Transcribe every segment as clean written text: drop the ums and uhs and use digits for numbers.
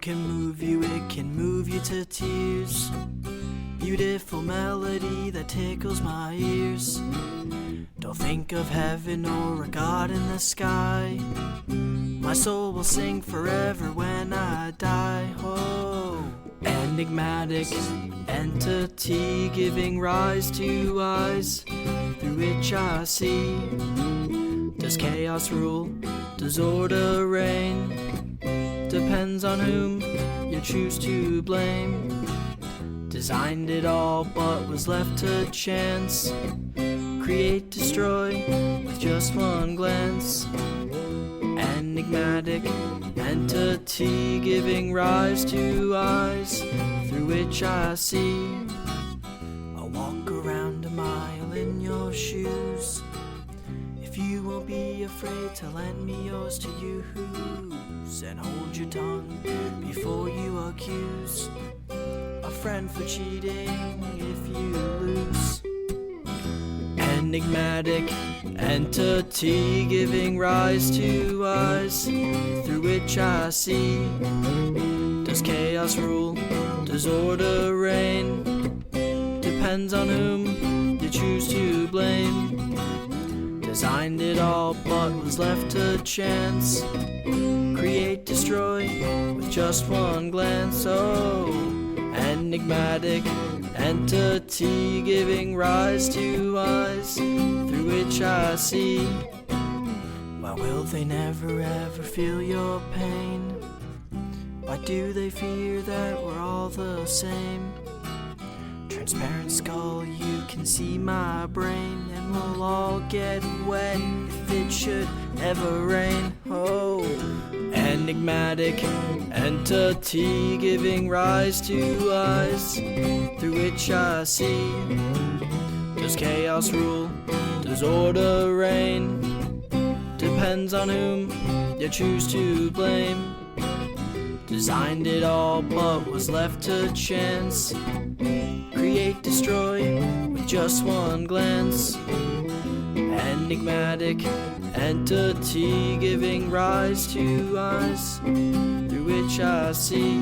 can move you, it can move you to tears. Beautiful melody that tickles my ears. Don't think of heaven or a God in the sky. My soul will sing forever when I die. Oh, enigmatic entity giving rise to eyes through which I see. Does chaos rule? Does order reign? Depends on whom you choose to blame. Designed it all but was left to chance. Create, destroy with just one glance. Enigmatic entity giving rise to eyes through which I see. I'll walk around a mile in your shoes if you won't be afraid to lend me yours to use. And hold your tongue before you accuse a friend for cheating if you lose. Enigmatic entity giving rise to eyes through which I see. Does chaos rule? Does order reign? Depends on whom you choose to blame. Designed it all but was left to chance. Create, destroy with just one glance. Oh, enigmatic entity giving rise to eyes through which I see. Why will they never ever feel your pain? Why do they fear that we're all the same? Transparent skull, you can see my brain, and we'll all get wet if it should ever rain. Oh, enigmatic entity giving rise to eyes through which I see. Does chaos rule? Does order reign? Depends on whom you choose to blame. Designed it all but was left to chance. Create, destroy with just one glance. Enigmatic entity giving rise to eyes through which I see.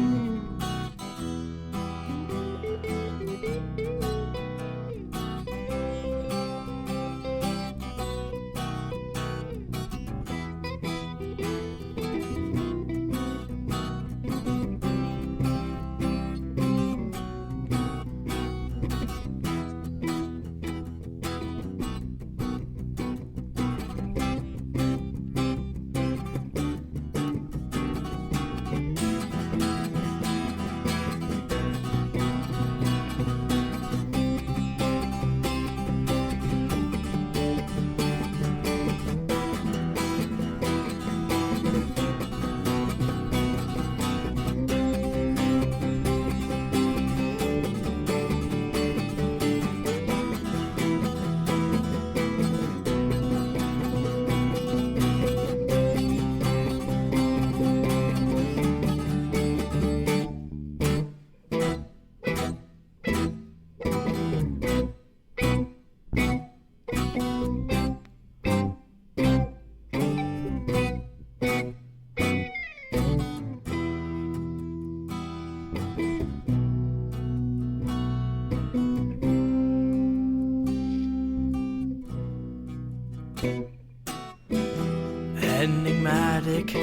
Enigmatic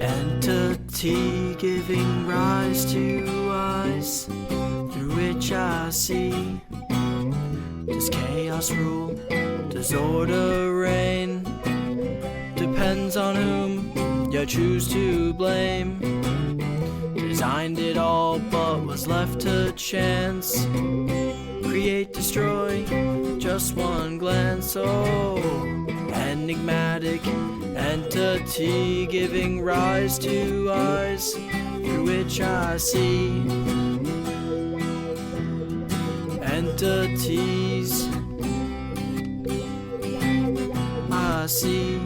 entity giving rise to eyes through which I see. Does chaos rule? Does order reign? Depends on whom you choose to blame. Designed it all but was left to chance. Create, destroy, just one glance. Oh, enigmatic entity giving rise to eyes through which I see. Entities I see.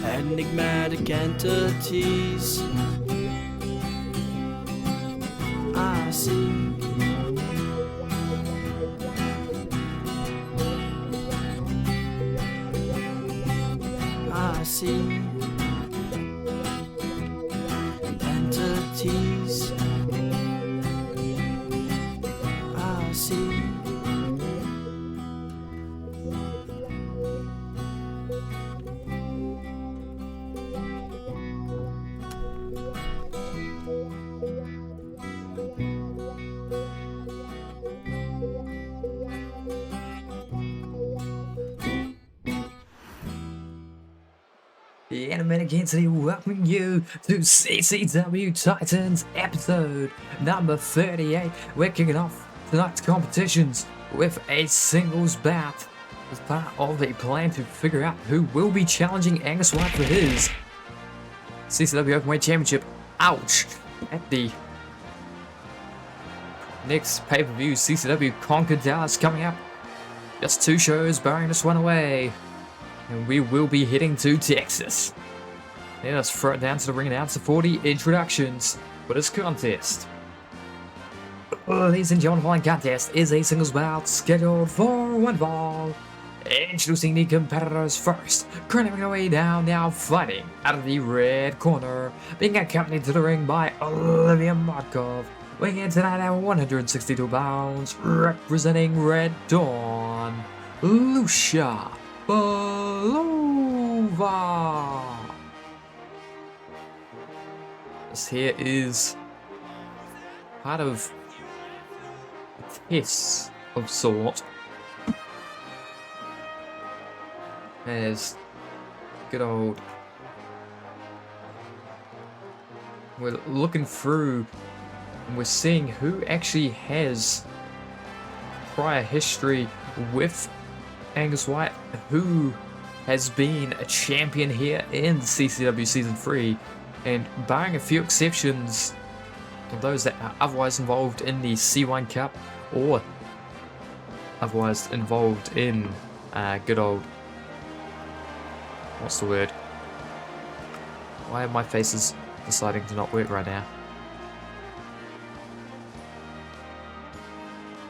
Enigmatic entities I see. I see. in a minute, today welcoming you to CCW Titans episode number 38. We're kicking off tonight's competitions with a singles bout as part of a plan to figure out who will be challenging Angus White for his CCW Openweight Championship. Ouch! At the next pay-per-view, CCW Conquer Dallas coming up. Just 2 shows, barring this one away. And we will be heading to Texas. Let us throw it down to the ring announcer for the introductions for this contest. Ladies and gentlemen, the following contest is a singles bout scheduled for 1 fall. Introducing the competitors first, currently making their way down, now fighting out of the red corner, being accompanied to the ring by Olivia Markov, weighing in tonight at 162 pounds, representing Red Dawn, Lucia Belova. This here is part of a test of sort. As good old, we're looking through and we're seeing who actually has prior history with Angus White, who has been a champion here in CCW Season 3, and barring a few exceptions of those that are otherwise involved in the C1 Cup or otherwise involved in good old, what's the word? Why are my faces deciding to not work right now?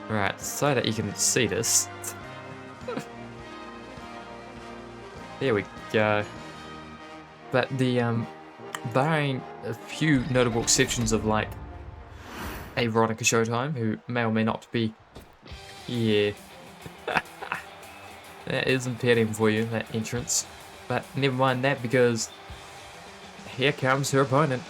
Right, so that you can see this. There we go. But the barring a few notable exceptions of like a Veronica Showtime, who may or may not be here. That is impeding for you, that entrance. But never mind that, because here comes her opponent.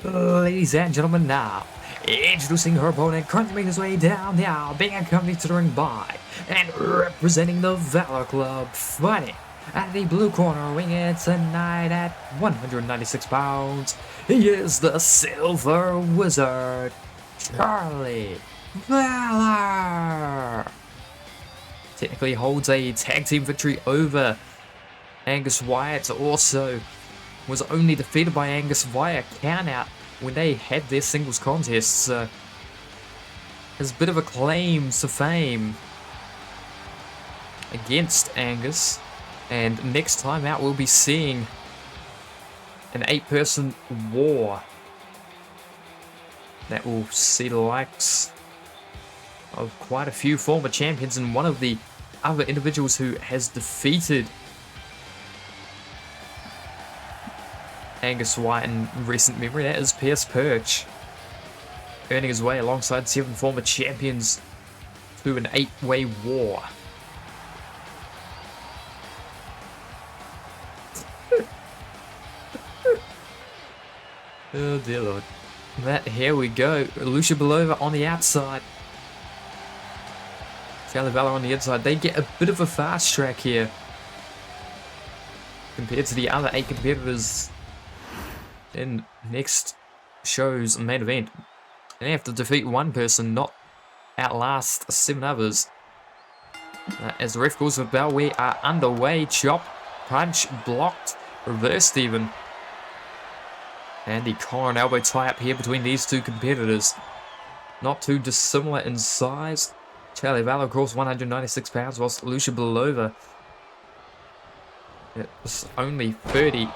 Ladies and gentlemen, now introducing her opponent, currently making his way down now, being accompanied to the ring by and representing the Valor Club, fighting at the blue corner, weighing in tonight at 196 pounds. He is the Silver Wizard, Charlie Valor. Technically holds a tag team victory over Angus Wyatt. Also was only defeated by Angus via countout when they had their singles contests. Has a bit of a claim to fame against Angus, and next time out we'll be seeing an 8-person war that will see the likes of quite a few former champions, and one of the other individuals who has defeated Angus White in recent memory, that is Pierce Perch, earning his way alongside 7 former champions to an 8-way war. Oh dear lord. That, here we go. Lucia Belova on the outside. Charlie Valor on the inside. They get a bit of a fast track here compared to the other 8 competitors in next show's main event. And they have to defeat 1 person, not outlast 7 others. As the ref calls the bell, we are underway. Chop, punch, blocked, reversed even. And the collar and elbow tie-up here between these 2 competitors. Not too dissimilar in size. Charlie Valor, of course, 196 pounds, whilst Lucia Belova, it's only 30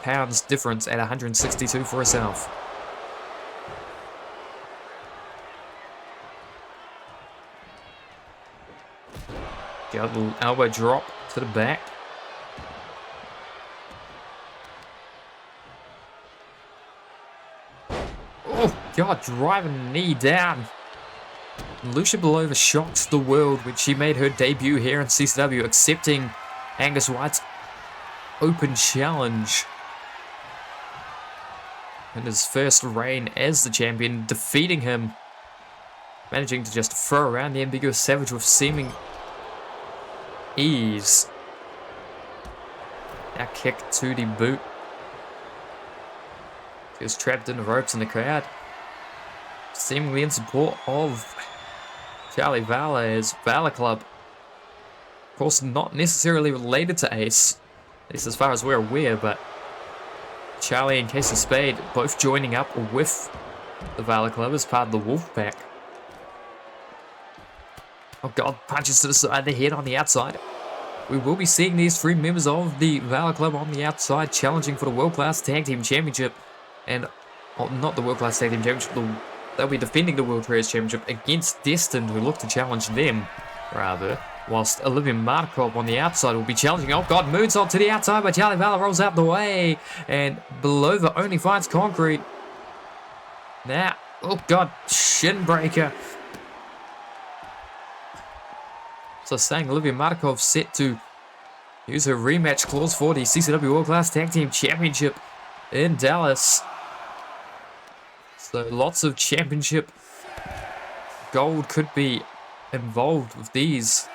pounds difference at 162 for herself. Got a little elbow drop to the back. Oh god, driving knee down. Lucia Belova shocked the world when she made her debut here in CCW, accepting Angus White's open challenge in his first reign as the champion, defeating him managing to just throw around the ambiguous Savage with seeming ease. Now kick to the boot. He was trapped in the ropes in the crowd, seemingly in support of Charlie Valor as Valor Club. Of course, not necessarily related to Ace, at least as far as we're aware, but Charlie and Case of Spade both joining up with the Valor Club as part of the Wolf Pack. Oh god, punches to the side of the head on the outside. We will be seeing these three members of the Valor Club on the outside challenging for the World Class Tag Team Championship. And, well, not the World Class Tag Team Championship, they'll be defending the World Trios Championship against Destin, who look to challenge them, rather. Whilst Olivia Markov on the outside will be challenging. Oh god, moonsault to the outside, but Charlie Valor rolls out the way. And Belova only finds concrete. Now, oh god, shin breaker. So saying Olivia Markov set to use her rematch clause for the CCW World Class Tag Team Championship in Dallas. So lots of championship gold could be involved with these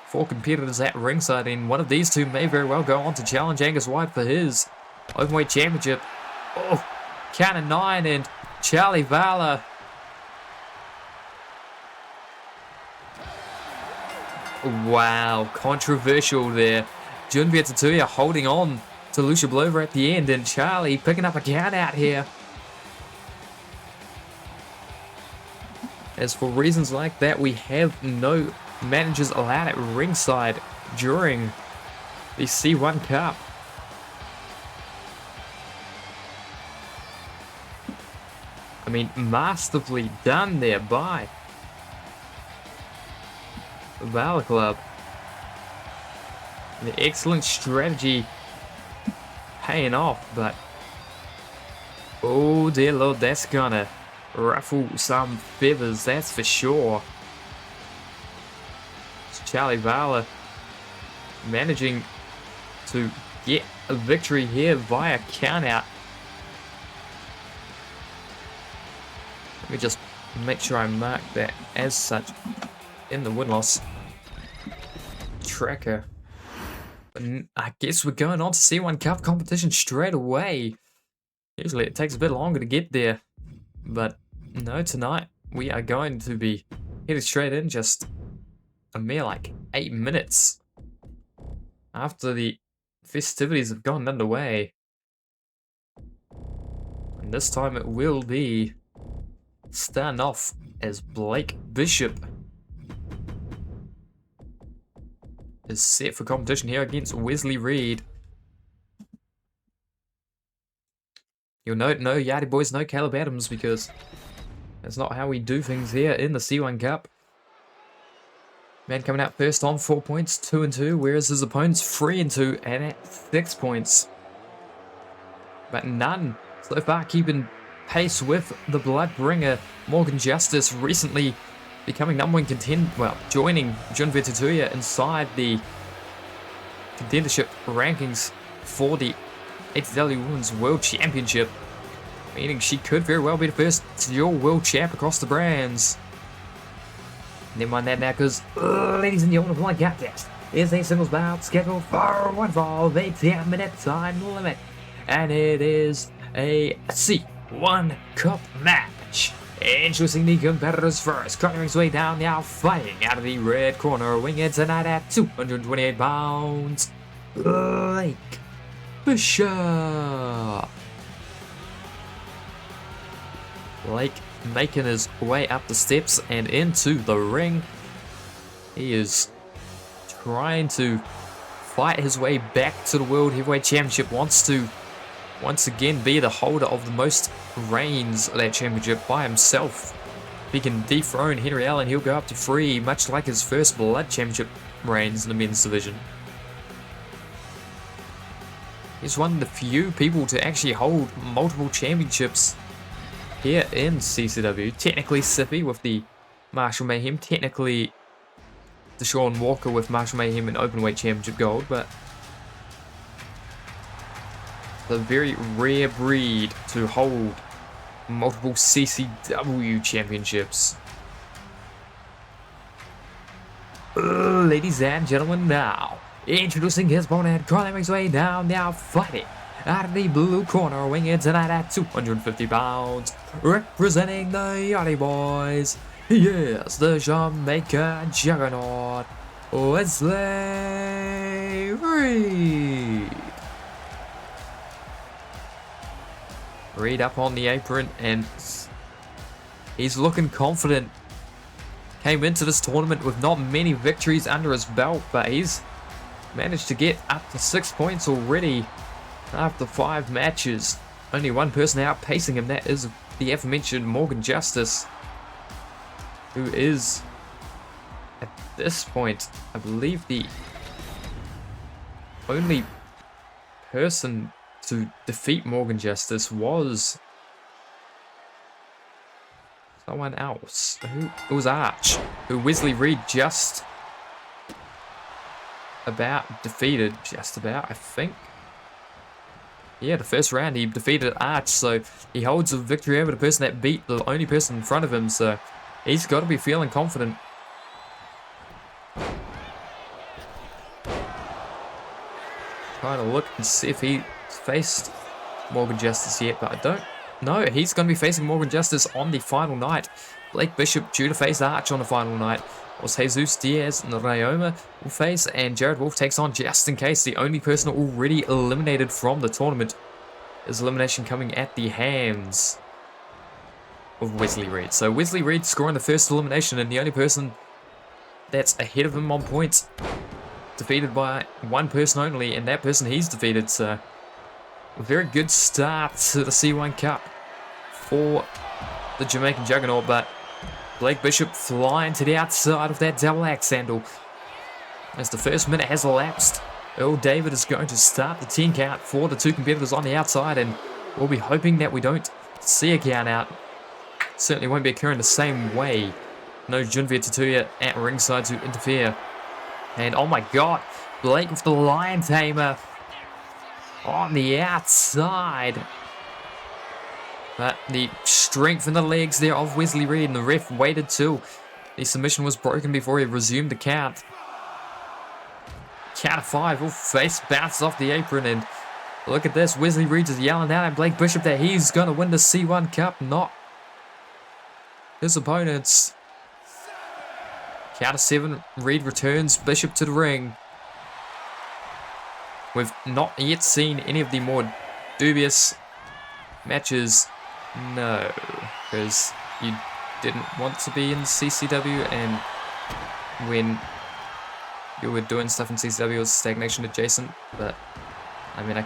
four competitors at ringside, and one of these two may very well go on to challenge Angus White for his Openweight Championship. Oh, count of 9, and Charlie Valor. Wow, controversial there. Junvia Tatuya holding on to Lucia Belova at the end, and Charlie picking up a count out here. As for reasons like that, we have no managers allowed at ringside during the C1 Cup. I mean, masterfully done there by the Valor Club. The excellent strategy paying off, but oh dear lord, that's gonna ruffle some feathers, that's for sure. It's Charlie Valor managing to get a victory here via countout. Let me just make sure I mark that as such in the win-loss tracker. But I guess we're going on to C1 Cup competition straight away. Usually it takes a bit longer to get there, but no, tonight we are going to be headed straight in just a mere like 8 minutes after the festivities have gone underway. And this time it will be starting off as Blake Bishop is set for competition here against Wesley Reed. You'll note no Yardie Boys, no Caleb Adams, because that's not how we do things here in the C1 Cup. Man coming out first on 4 points, 2-2, whereas his opponent's 3-2 and at 6 points. But none so far keeping pace with the Bloodbringer. Morgan Justice recently becoming number 1 contender, well, joining Junvia Tatuya inside the contendership rankings for the ATW Women's World Championship, meaning she could very well be the first dual world champ across the brands. Never mind that now, because, ladies and gentlemen, like that is a singles bout scheduled for one fall, the 10-minute time limit, and it is a C1 Cup match. Introducing the competitors first, carving his way down now, fighting out of the red corner, winging tonight at 228 pounds, Blake Bishop. Blake making his way up the steps and into the ring. He is trying to fight his way back to the World Heavyweight Championship, wants to once again be the holder of the most reigns of that championship by himself. If he can dethrone Henry Allen, he'll go up to 3, much like his first Blood Championship reigns in the men's division. He's one of the few people to actually hold multiple championships here in CCW. Technically Sippy with the Marshall Mayhem, technically Deshaun Walker with Marshall Mayhem and Openweight Championship gold, but the very rare breed to hold multiple CCW championships. Ladies and gentlemen, now introducing his opponent, crawling his way down, now fighting out of the blue corner, weighing in tonight at 250 pounds, representing the Yachty Boys. He is the Jamaican Juggernaut, Wesley Reed. Reed up on the apron, and he's looking confident. Came into this tournament with not many victories under his belt, but he's managed to get up to 6 points already after 5 matches. Only one person outpacing him, that is the aforementioned Morgan Justice, who is, at this point, I believe the only person to defeat Morgan Justice was someone else. It was Arch, who Wesley Reed just about defeated. Just about, I think. Yeah, the first round he defeated Arch, so he holds a victory over the person that beat the only person in front of him, so he's got to be feeling confident. Trying to look and see if he faced Morgan Justice yet, but I don't know. He's going to be facing Morgan Justice on the final night. Blake Bishop due to face Arch on the final night. Was Jesus Diaz and Ryoma will face, and Jared Wolf takes on Just In Case, the only person already eliminated from the tournament. His elimination coming at the hands of Wesley Reed. So Wesley Reed scoring the first elimination, and the only person that's ahead of him on points, defeated by one person only, and that person he's defeated. So a very good start to the C1 Cup for the Jamaican Juggernaut, but Blake Bishop flying to the outside of that double axe handle. As the first minute has elapsed, Earl David is going to start the 10 count for the two competitors on the outside, and we'll be hoping that we don't see a count out. Certainly won't be occurring the same way. No Junvia Tatuya at ringside to interfere. And oh my god, Blake with the Lion Tamer on the outside. But the strength in the legs there of Wesley Reed, and the ref waited till the submission was broken before he resumed the count. Count of 5, all face bounces off the apron, and look at this, Wesley Reed is yelling out at Blake Bishop that he's going to win the C1 Cup, not his opponents. Count of 7, Reed returns Bishop to the ring. We've not yet seen any of the more dubious matches. No, because you didn't want to be in CCW, and when you were doing stuff in CCW it was stagnation adjacent. But I mean,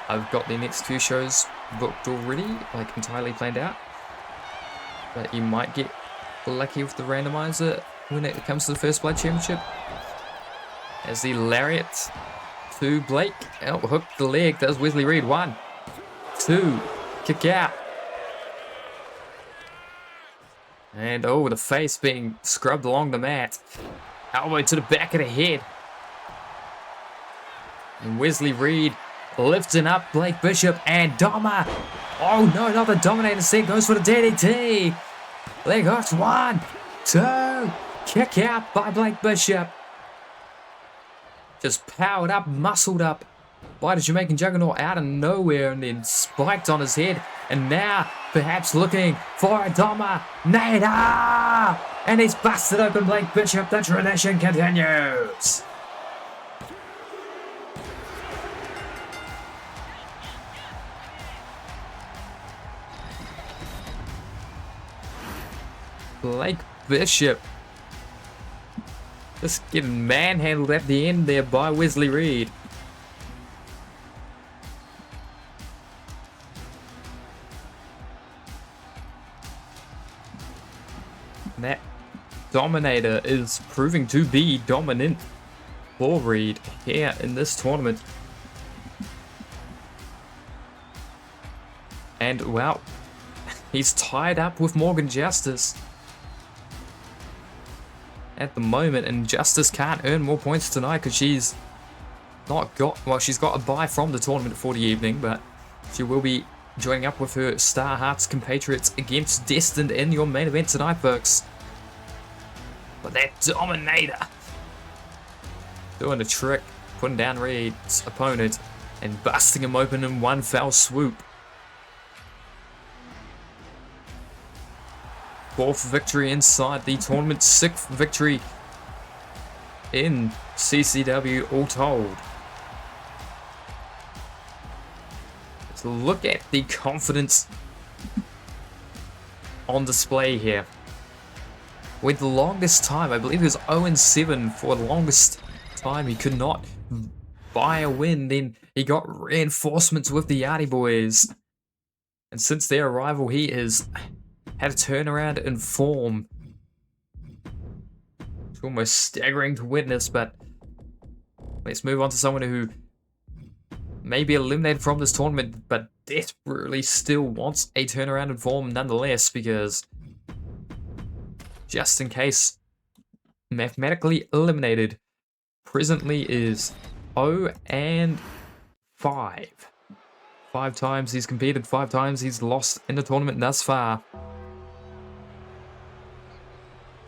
I've got the next few shows booked already, like entirely planned out. But you might get lucky with the randomizer when it comes to the First Blood Championship. As the lariat to Blake, out hooked the leg, does Wesley Reed. 1, 2, kick out. And oh, the face being scrubbed along the mat. Elbow to the back of the head. And Wesley Reed lifting up Blake Bishop, and Doma. Oh no, not the Dominator set, goes for the DDT. Leg hooks. 1, 2, kick out by Blake Bishop. Just powered up, muscled up by the Jamaican Juggernaut out of nowhere, and then spiked on his head. And now, perhaps looking for a Dominator. And he's busted open Blake Bishop. The tradition continues. Blake Bishop just getting manhandled at the end there by Wesley Reed. And that Dominator is proving to be dominant for Reed here in this tournament. And well, he's tied up with Morgan Justice at the moment, and Justice can't earn more points tonight because she's not got, well, she's got a bye from the tournament for the evening, but she will be joining up with her Star Hearts compatriots against Destined in your main event tonight, folks. But that Dominator doing a trick, putting down Red's opponent and busting him open in one foul swoop. 4th victory inside the tournament, 6th victory in CCW all told. Let's look at the confidence on display here. With the longest time, I believe it was 0-7 for the longest time. He could not buy a win. Then he got reinforcements with the Yardy boys. And since their arrival, he has had a turnaround in form. It's almost staggering to witness, but let's move on to someone who may be eliminated from this tournament, but desperately still wants a turnaround in form nonetheless, because just in case, mathematically eliminated, presently is 0-5. 5 times he's competed, 5 times he's lost in the tournament thus far.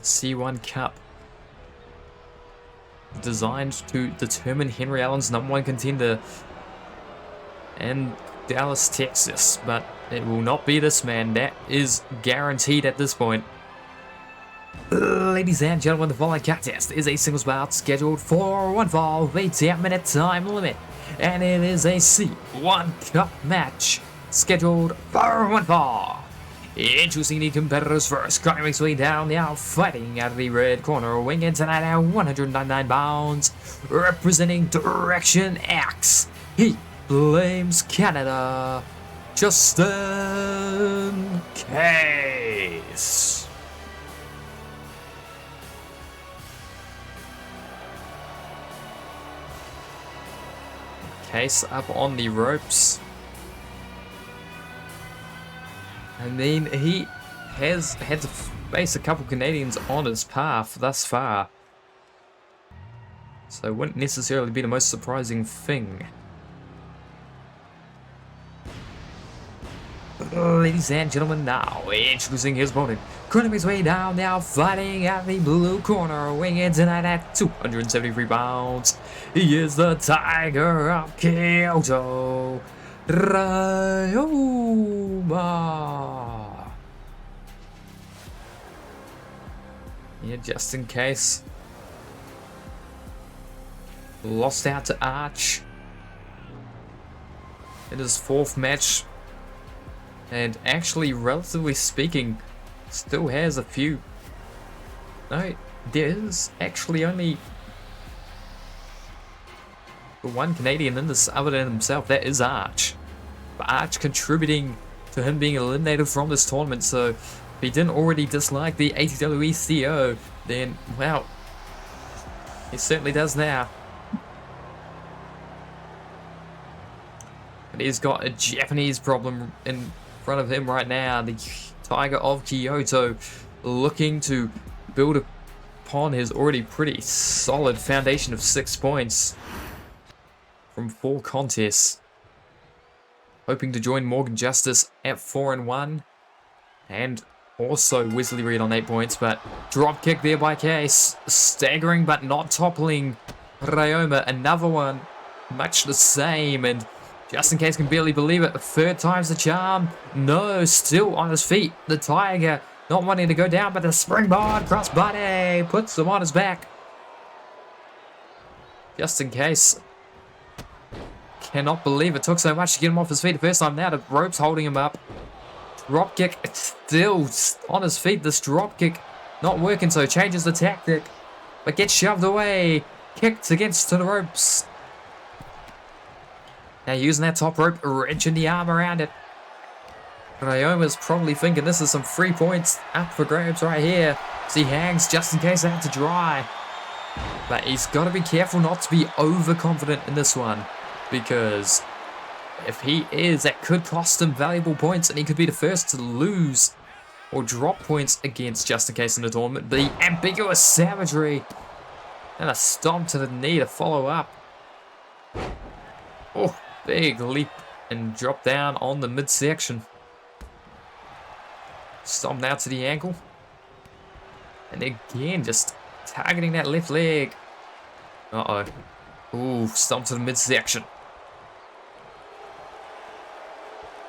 C1 Cup, designed to determine Henry Allen's #1 contender in Dallas, Texas, but it will not be this man. That is guaranteed at this point. Ladies and gentlemen, the following contest is a singles bout scheduled for one fall with a 10-minute time limit, and it is a C1 Cup match scheduled for one fall. Introducing the competitors first, climbing his way down the aisle, fighting out of the red corner, weighing tonight at 199 pounds, representing Direction X. He blames Canada, Justin Case. Case up on the ropes. I mean, he has had to face a couple Canadians on his path thus far, so it wouldn't necessarily be the most surprising thing. Ladies and gentlemen, now introducing his opponent, cutting his way down now, fighting at the blue corner, weighing in tonight at 273 pounds. He is the Tiger of Kyoto, Ryoma. Yeah, just in case. Lost out to Arch in his 4th match. And actually, relatively speaking, still has a few. No, there's actually only the one Canadian in this other than himself. That is Arch. But Arch contributing to him being eliminated from this tournament. So if he didn't already dislike the ATWE CEO, then, well, he certainly does now. But he's got a Japanese problem in front of him right now. The Tiger of Kyoto looking to build upon his already pretty solid foundation of 6 points from 4 contests. Hoping to join Morgan Justice at 4-1 and also Wesley Reed on 8 points, but drop kick there by Case, staggering but not toppling Ryoma. Another one much the same, and just in case can barely believe it, 3rd time's the charm. No, still on his feet. The Tiger not wanting to go down, but the springboard crossbody puts him on his back. Just in case. Cannot believe it took so much to get him off his feet the first time. Now the rope's holding him up. Drop kick, still on his feet. This drop kick not working, so changes the tactic, but gets shoved away. Kicked against the ropes. Now using that top rope, wrenching the arm around it. Ryoma's probably thinking this is some 3 points up for grabs right here. So he hangs just in case they have to dry. But he's got to be careful not to be overconfident in this one, because if he is, that could cost him valuable points, and he could be the first to lose or drop points against Justin Case in the tournament. The ambiguous savagery and a stomp to the knee to follow up. Oh, big leap and drop down on the midsection. Stomp now to the ankle. And again, just targeting that left leg. Uh-oh. Ooh, stomp to the midsection.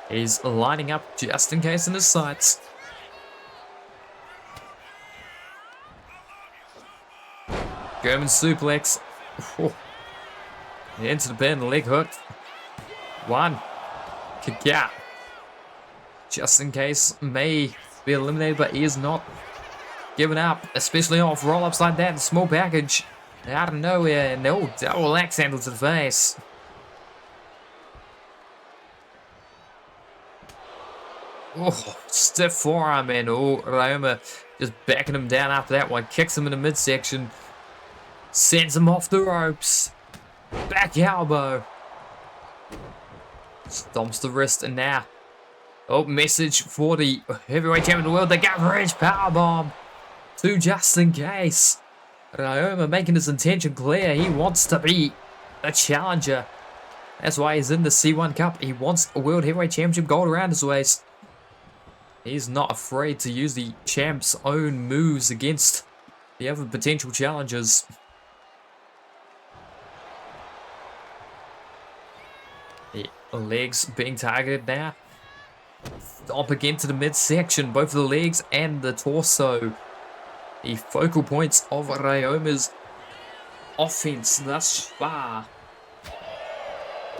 He's lining up just in case in his sights. German suplex. Oh. Into the pin, leg hook. One. Kick out. Just in case, may be eliminated, but he is not giving up, especially off roll-ups like that. Small package out of nowhere. No, double axe handle to the face. Oh, stiff forearm, and oh, Ryoma just backing him down after that one. Kicks him in the midsection. Sends him off the ropes. Back elbow. Stomps the wrist, and now, oh, message for the heavyweight champion of the world. They got Rich Powerbomb to just in case. Ryoma making his intention clear. He wants to be a challenger. That's why he's in the C1 Cup. He wants a World Heavyweight Championship gold around his waist. He's not afraid to use the champ's own moves against the other potential challengers. The legs being targeted now. Stomp again to the midsection, both the legs and the torso. The focal points of Ryoma's offense thus far.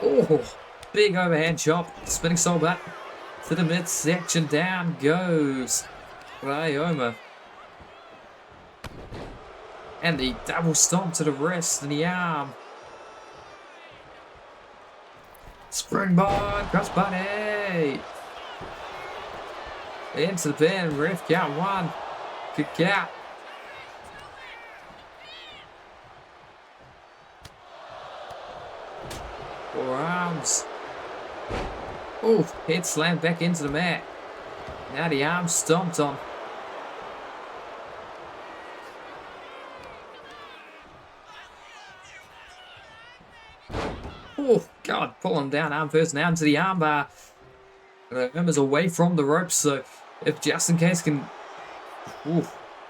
Oh, big overhand chop, spinning soul back to the midsection. Down goes Ryoma. And the double stomp to the wrist and the arm. Springboard, crossbody. Into the pin, ref count one. Kick out. Forearms. Oh, head slammed back into the mat. Now the arm stomped on. Oh, God, pull him down, arm first, now into the armbar. Ryoma's away from the ropes, so if just in case can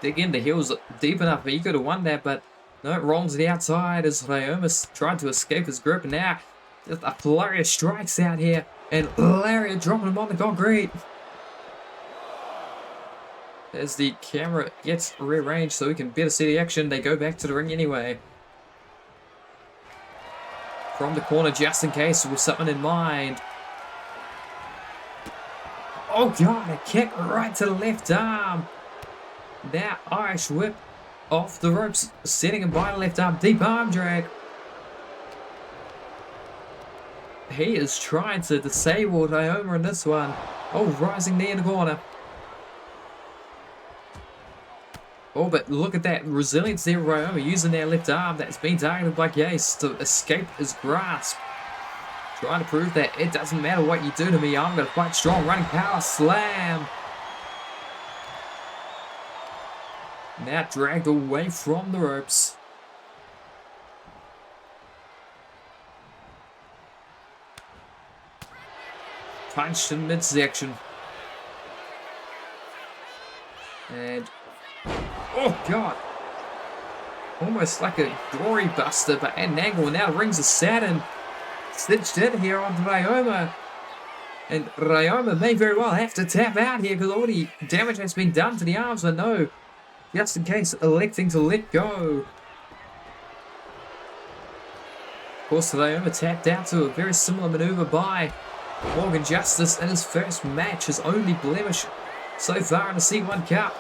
dig in the heels deep enough, he could have won that, but no, it rolls to the outside as Ryoma's tried to escape his grip, and now just a flurry of strikes out here, and Lariat dropping him on the concrete. As the camera gets rearranged so we can better see the action, they go back to the ring anyway. From the corner, just in case, with something in mind. Oh God, a kick right to the left arm. Now Irish whip off the ropes, setting him by the left arm, deep arm drag. He is trying to disable Ryoma in this one. Oh, rising knee in the corner. Oh, but look at that resilience there, Ryoma using their left arm that's been targeted by Gase to escape his grasp. Trying to prove that it doesn't matter what you do to me, I'm going to fight strong. Running power slam. Now dragged away from the ropes. Punched in midsection. And oh God. Almost like a glory buster, but at an angle. Now the rings of Saturn stitched in here onto Ryoma. And Ryoma may very well have to tap out here because all the damage has been done to the arms, but no. Just in case, electing to let go. Of course, Ryoma tapped out to a very similar maneuver by Morgan Justice in his first match, his only blemish so far in the C1 Cup.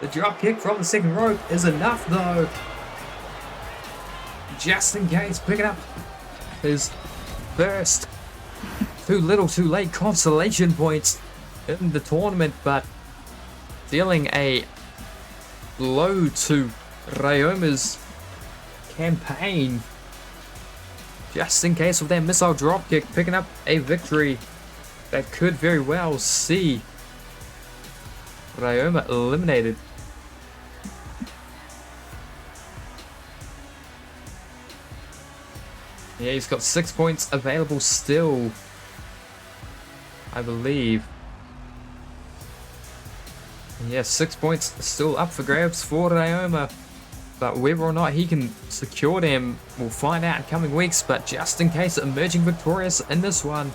The drop kick from the second rope is enough though. Just in case, picking up his first too little too late consolation points in the tournament, but dealing a blow to Ryoma's campaign. Just in case with that missile dropkick, picking up a victory that could very well see Ryoma eliminated. Yeah, he's got 6 points available still. I believe. Yeah, 6 points still up for grabs for Ryoma. But whether or not he can secure them, we'll find out in coming weeks. But just in case, emerging victorious in this one.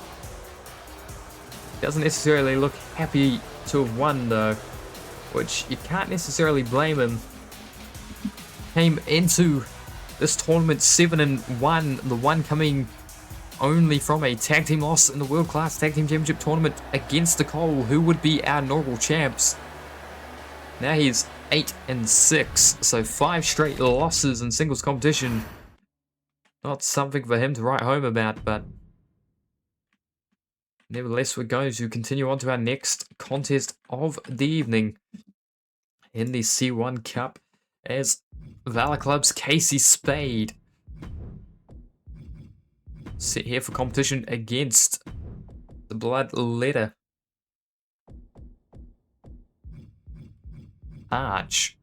Doesn't necessarily look happy to have won though, which you can't necessarily blame him. Came into this tournament 7-1, the one coming only from a tag team loss in the World Class Tag Team Championship tournament against the Cole, who would be our inaugural champs. Now he's 8-6, so 5 straight losses in singles competition. Not something for him to write home about, but nevertheless, we're going to continue on to our next contest of the evening in the C1 Cup as Valor Club's Casey Spade set here for competition against the Bloodletter Arch.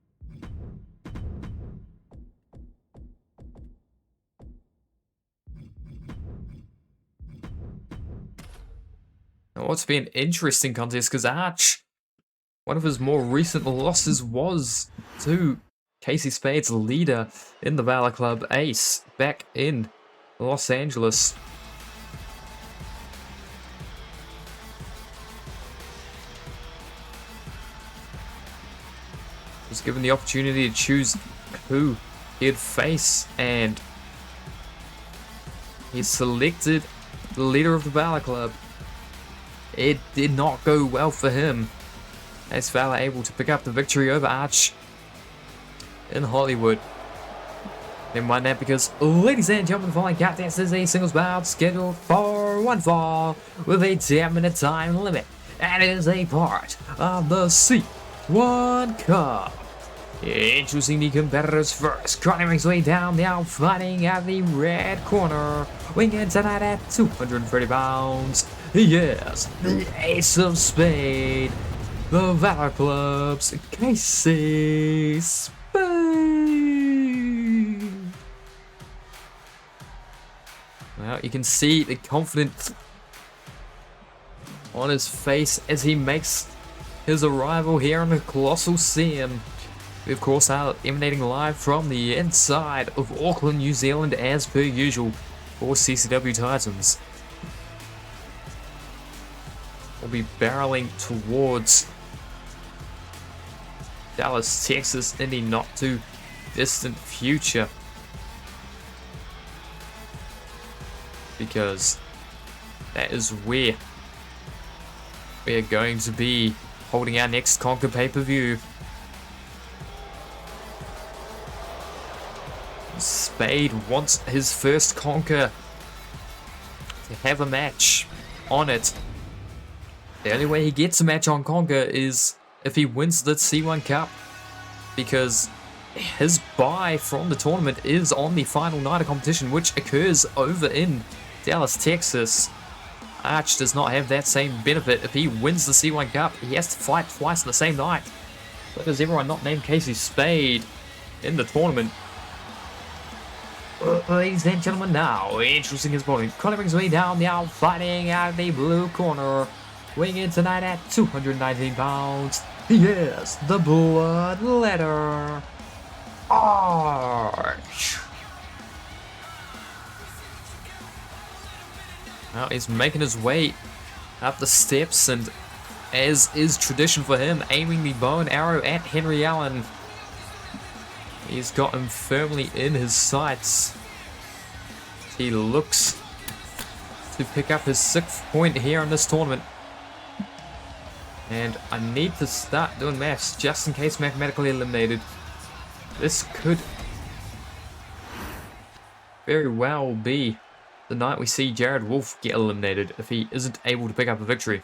Now, what's been an interesting contest because Arch, one of his more recent losses was to Casey Spade's leader in the Valor Club, Ace, back in Los Angeles. Was given the opportunity to choose who he'd face, and he selected the leader of the Valor Club. It did not go well for him, as Valor able to pick up the victory over Arch in Hollywood. Then won that because, ladies and gentlemen, the following countdown is a singles bout scheduled for one fall with a 10-minute time limit, and it is a part of the C1 Cup. Introducing the competitors first, climbing his way down the aisle, fighting at the red corner, weighing tonight at 230 pounds. Yes, the Ace of Spade, the Valor Club's Casey Spade. Well, you can see the confidence on his face as he makes his arrival here on the Colossal Sim. We, of course, are emanating live from the inside of Auckland, New Zealand, as per usual, for CCW Titans. We'll be barreling towards Dallas, Texas in the not too distant future, because that is where we're going to be holding our next Conquer pay-per-view. Spade wants his first Conquer to have a match on it. The only way he gets a match on Conquer is if he wins the C1 Cup, because his bye from the tournament is on the final night of competition, which occurs over in Dallas, Texas. Arch does not have that same benefit. If he wins the C1 Cup, he has to fight twice on the same night. So does everyone not named Casey Spade in the tournament. Ladies and gentlemen, now introducing his opponent, climbing his way down the aisle, fighting out of the blue corner, weighing in tonight at 219 pounds. He is the Bloodletter Arch. Now he's making his way up the steps, and as is tradition for him, aiming the bow and arrow at Henry Allen. He's got him firmly in his sights. He looks to pick up his 6th point here in this tournament. And I need to start doing maths just in case mathematically eliminated. This could very well be the night we see Jared Wolf get eliminated if he isn't able to pick up a victory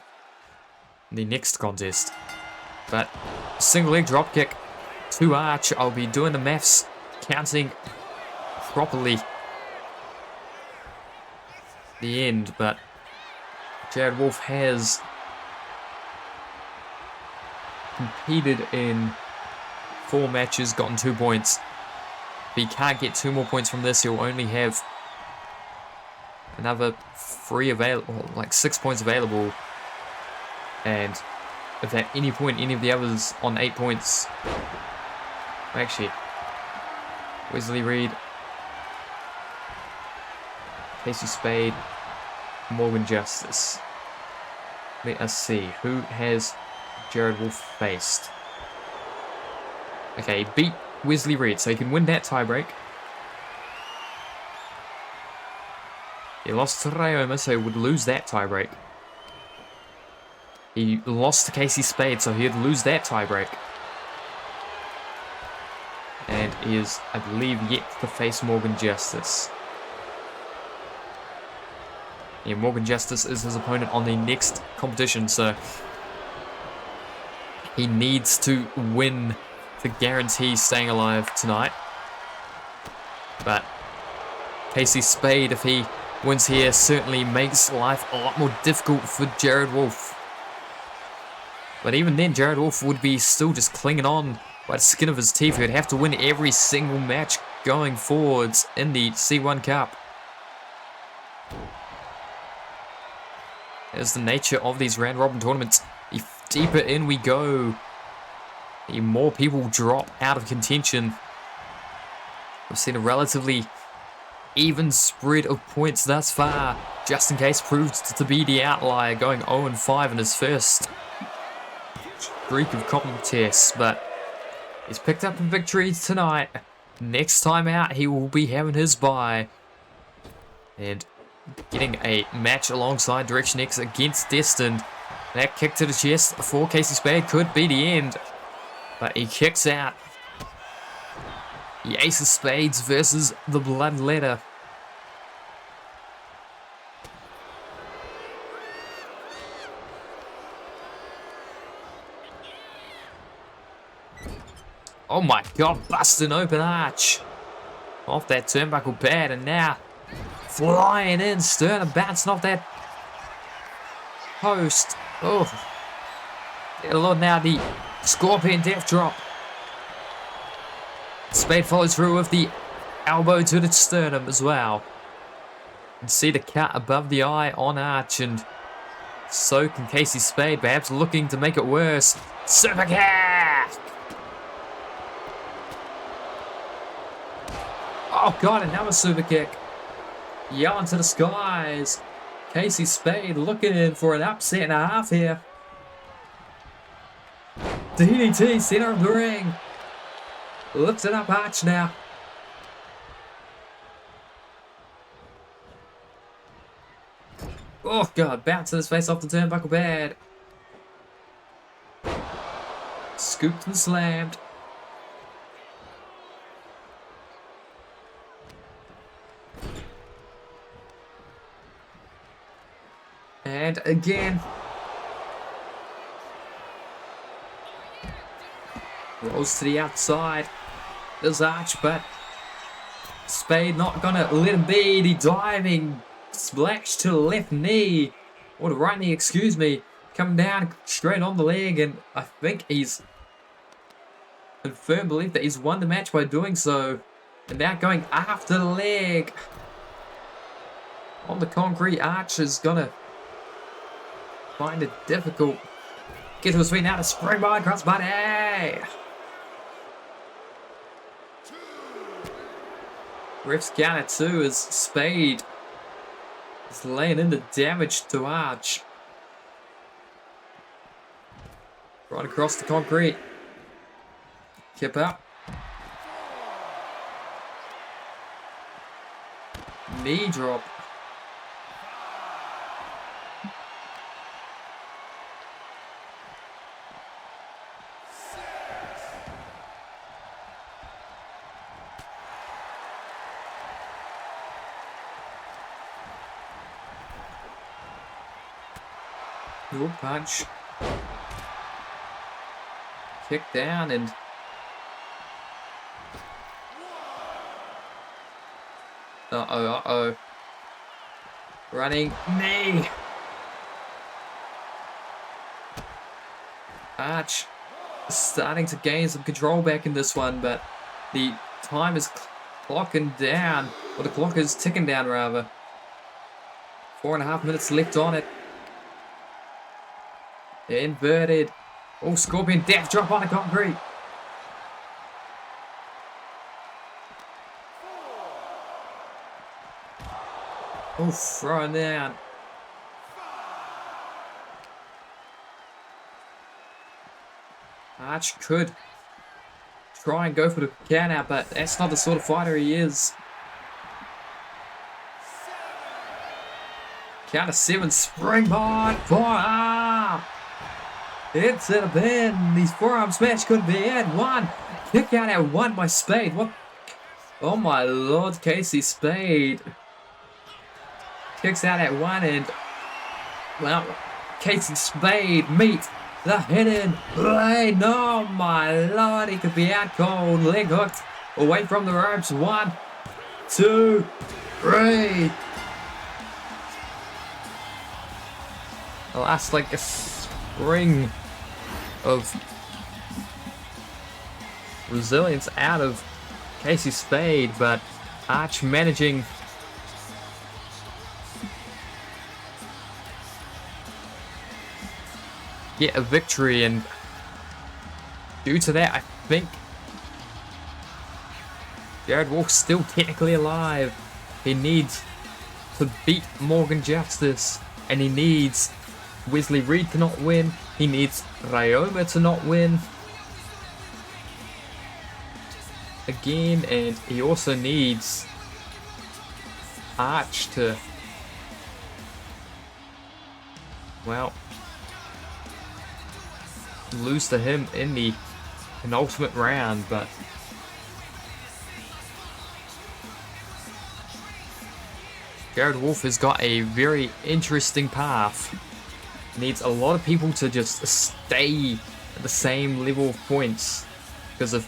in the next contest. But single leg dropkick to Arch. I'll be doing the maths, counting properly the end, but Jared Wolf has competed in 4 matches, gotten 2 points. If he can't get 2 more points from this, he'll only have another 3 available, like 6 points available And if at any point any of the others on 8 points... Actually, Wesley Reed, Casey Spade, Morgan Justice. Let us see. Who has Jared Wolf faced? Okay, he beat Wesley Reed, so he can win that tiebreak. He lost to Rayoma, so he would lose that tiebreak. He lost to Casey Spade, so he'd lose that tiebreak. And he is, I believe, yet to face Morgan Justice. Yeah, Morgan Justice is his opponent on the next competition, so he needs to win to guarantee staying alive tonight. But Casey Spade, if he wins here, certainly makes life a lot more difficult for Jared Wolf. But even then, Jared Wolf would be still just clinging on by the skin of his teeth. He would have to win every single match going forwards in the C1 Cup. As the nature of these round robin tournaments, the deeper in we go, the more people drop out of contention. We've seen a relatively even spread of points thus far. Justin Case proved to be the outlier, going 0-5 in his first streak of contests, but he's picked up a victory tonight. Next time out, he will be having his bye and getting a match alongside Direction X against Destined. That kick to the chest for Casey Spade could be the end, but he kicks out. The Ace of Spades versus the Blood Letter. Oh my god, busting open arch off that turnbuckle pad, and now flying in, Sternum bouncing off that post. Oh, dear Lord, now the Scorpion Death Drop. Spade follows through with the elbow to the sternum as well. You can see the cut above the eye on Arch, and so can Casey Spade, perhaps looking to make it worse. Super kick! Oh god, another super kick. Yelling to the skies. Casey Spade looking in for an upset and a half here. DDT, center of the ring. Lifts it up Arch now. Oh god, bouncing his face off the turnbuckle pad. Scooped and slammed. And again. Rolls to the outside. There's Arch, but Spade not gonna let him be. The diving splash to the left knee. Or the right knee, excuse me. Coming down straight on the leg, and I think he's in firm belief that he's won the match by doing so. And now going after the leg. On the concrete, Arch is gonna find it difficult. Get to his feet now to springboard crossbody. Ref's count at 2 as Spade is laying into damage to Arch. Right across the concrete. Kip up. Knee drop. Little punch. Kick down and uh-oh. Running knee. Arch starting to gain some control back in this one, but the time is clocking down, or the clock is ticking down rather. 4.5 minutes left on it. Inverted. Oh, Scorpion Death Drop on the concrete. Oh, thrown down. Arch could try and go for the count out, but that's not the sort of fighter he is. Count of 7, springboard, forearm. Into the pin. These forearm smash could be it. 1. Kick out at 1 by Spade. What? Oh my lord, Casey Spade. Kicks out at 1 and, well, Casey Spade meet the hidden blade. No, my lord, he could be out cold. Leg hooked away from the ropes. 1, 2, 3. The last like a spring of resilience out of Casey Spade, but Arch managing get a victory, and due to that, I think Jared Wolf's still technically alive. He needs to beat Morgan Justice, and he needs Wesley Reed to not win. He needs Ryoma to not win again, and he also needs Arch to, well, lose to him in the penultimate round. But Jared Wolf has got a very interesting path. Needs a lot of people to just stay at the same level of points, because if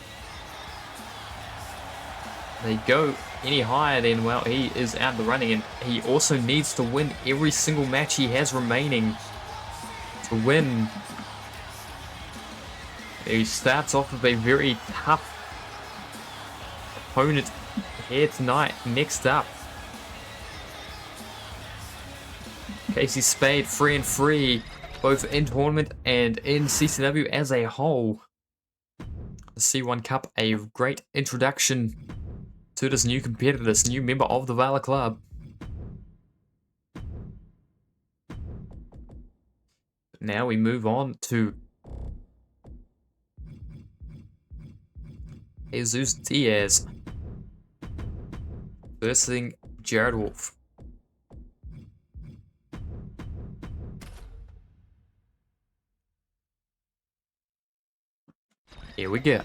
they go any higher, then, well, he is out of the running, and he also needs to win every single match he has remaining to win. He starts off with a very tough opponent here tonight. Next up, Casey Spade, 3-3, both in tournament and in CCW as a whole. The C1 Cup, a great introduction to this new competitor, this new member of the Valor Club. Now we move on to Jesus Diaz versus Jared Wolf. Here we go.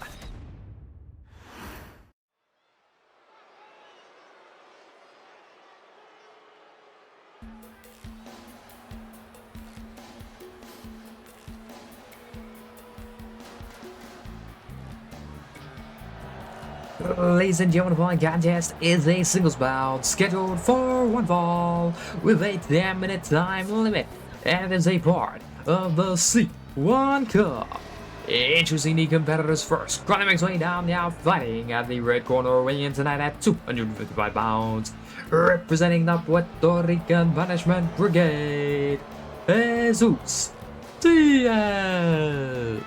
Ladies and gentlemen, the contest is a singles bout scheduled for 1 fall with a 10-minute time limit, and is a part of the C1 Cup. Introducing the competitors first. Grinding makes way down now, fighting at the red corner, weighing in tonight at 255 pounds. Representing the Puerto Rican Punishment Brigade, Jesus Diaz.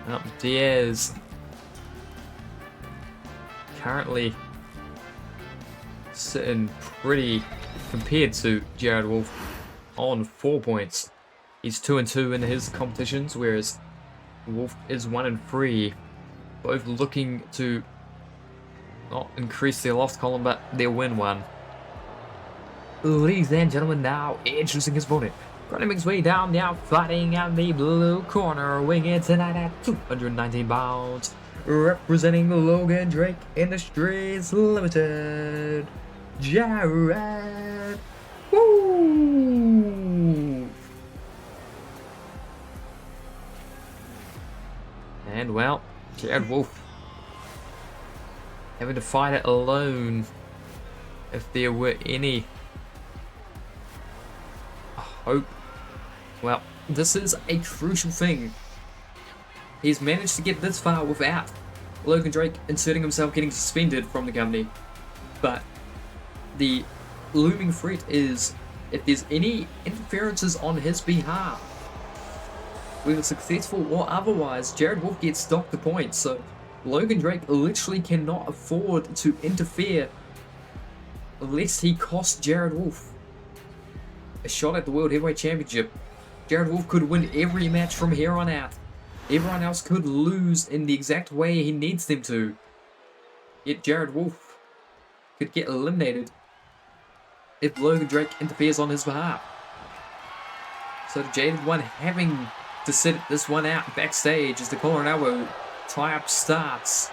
Well, Diaz currently sitting pretty compared to Jared Wolf on 4 points. He's 2-2 in his competitions, whereas Wolf is 1-3. Both looking to not increase their loss column, but their win one. Ladies and gentlemen, now introducing his opponent. Running his way down now, fighting at the blue corner, weighing tonight at 219 pounds. Representing Logan Drake Industries Limited, Jared Woo! And, well, Jared Wolf having to fight it alone. If there were any hope, well, this is a crucial thing. He's managed to get this far without Logan Drake inserting himself, getting suspended from the company. But the looming threat is if there's any interferences on his behalf, whether successful or otherwise, Jared Wolf gets docked the points. So Logan Drake literally cannot afford to interfere unless he costs Jared Wolf a shot at the World Heavyweight Championship. Jared Wolf could win every match from here on out. Everyone else could lose in the exact way he needs them to. Yet Jared Wolf could get eliminated if Logan Drake interferes on his behalf. So the Jaded One having to sit this one out backstage as the collar and elbow tie-up starts.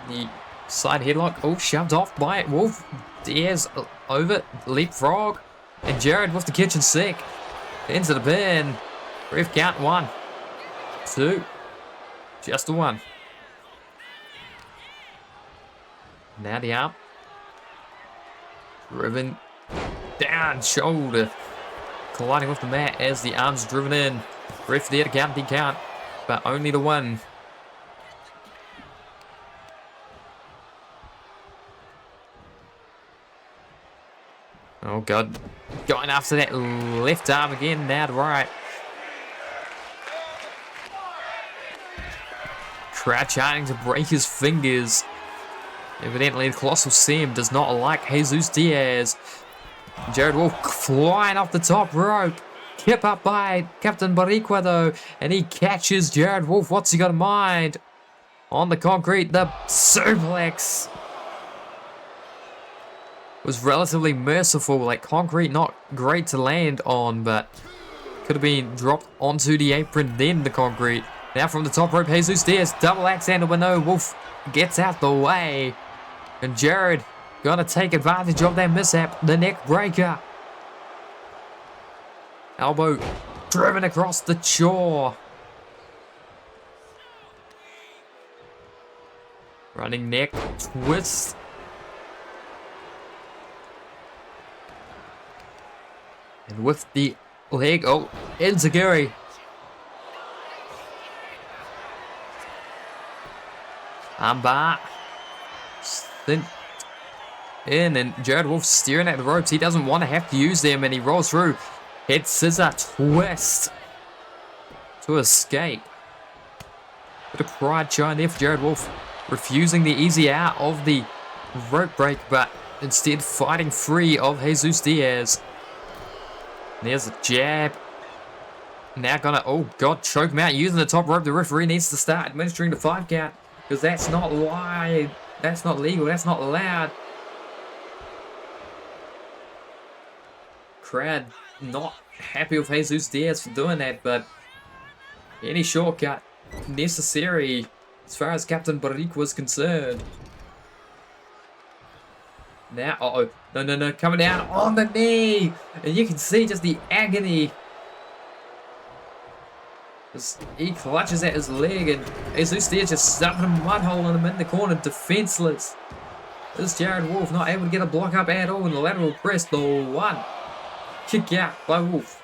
The side headlock, oh, shoved off by Wolf. Diaz over, leapfrog, and Jared with the kitchen sink. Into the pin. Ref count 1, 2, just a 1. Now the arm. Driven down, shoulder. Colliding with the mat as the arm's driven in. Ref there to count the count, but only the 1. Oh god. Going after that left arm again, now to right. Crowd chanting to break his fingers. Evidently, the Colossal Sam does not like Jesus Diaz. Jared Wolf flying off the top rope. Kept up by Captain Boricua though, and he catches Jared Wolf. What's he got in mind? On the concrete, the suplex was relatively merciful. Like, concrete not great to land on, but could have been dropped onto the apron, then the concrete. Now from the top rope, Jesus Diaz, double axe handle, but no, Wolf gets out the way. And Jared gonna take advantage of that mishap, the neck breaker. Elbow driven across the jaw. Running neck twist. And with the leg, oh, enziguri. Armbar. Then in, and Jared Wolf steering at the ropes. He doesn't want to have to use them, and he rolls through. Head scissor twist to escape. Bit of pride showing there for Jared Wolf, refusing the easy out of the rope break, but instead fighting free of Jesus Diaz. There's a jab. Now gonna, oh god, choke him out using the top rope. The referee needs to start administering the 5 count, because that's not live. That's not legal. That's not allowed. Crowd not happy with Jesus Diaz for doing that, but any shortcut necessary as far as Captain Barrique was concerned. Now, uh-oh, no, coming down on the knee, and you can see just the agony as he clutches at his leg, and Jesus Diaz just stuffing a mud hole in him in the corner, defenseless. This Jared Wolf not able to get a block up at all in the lateral press. The 1 kick out by Wolf.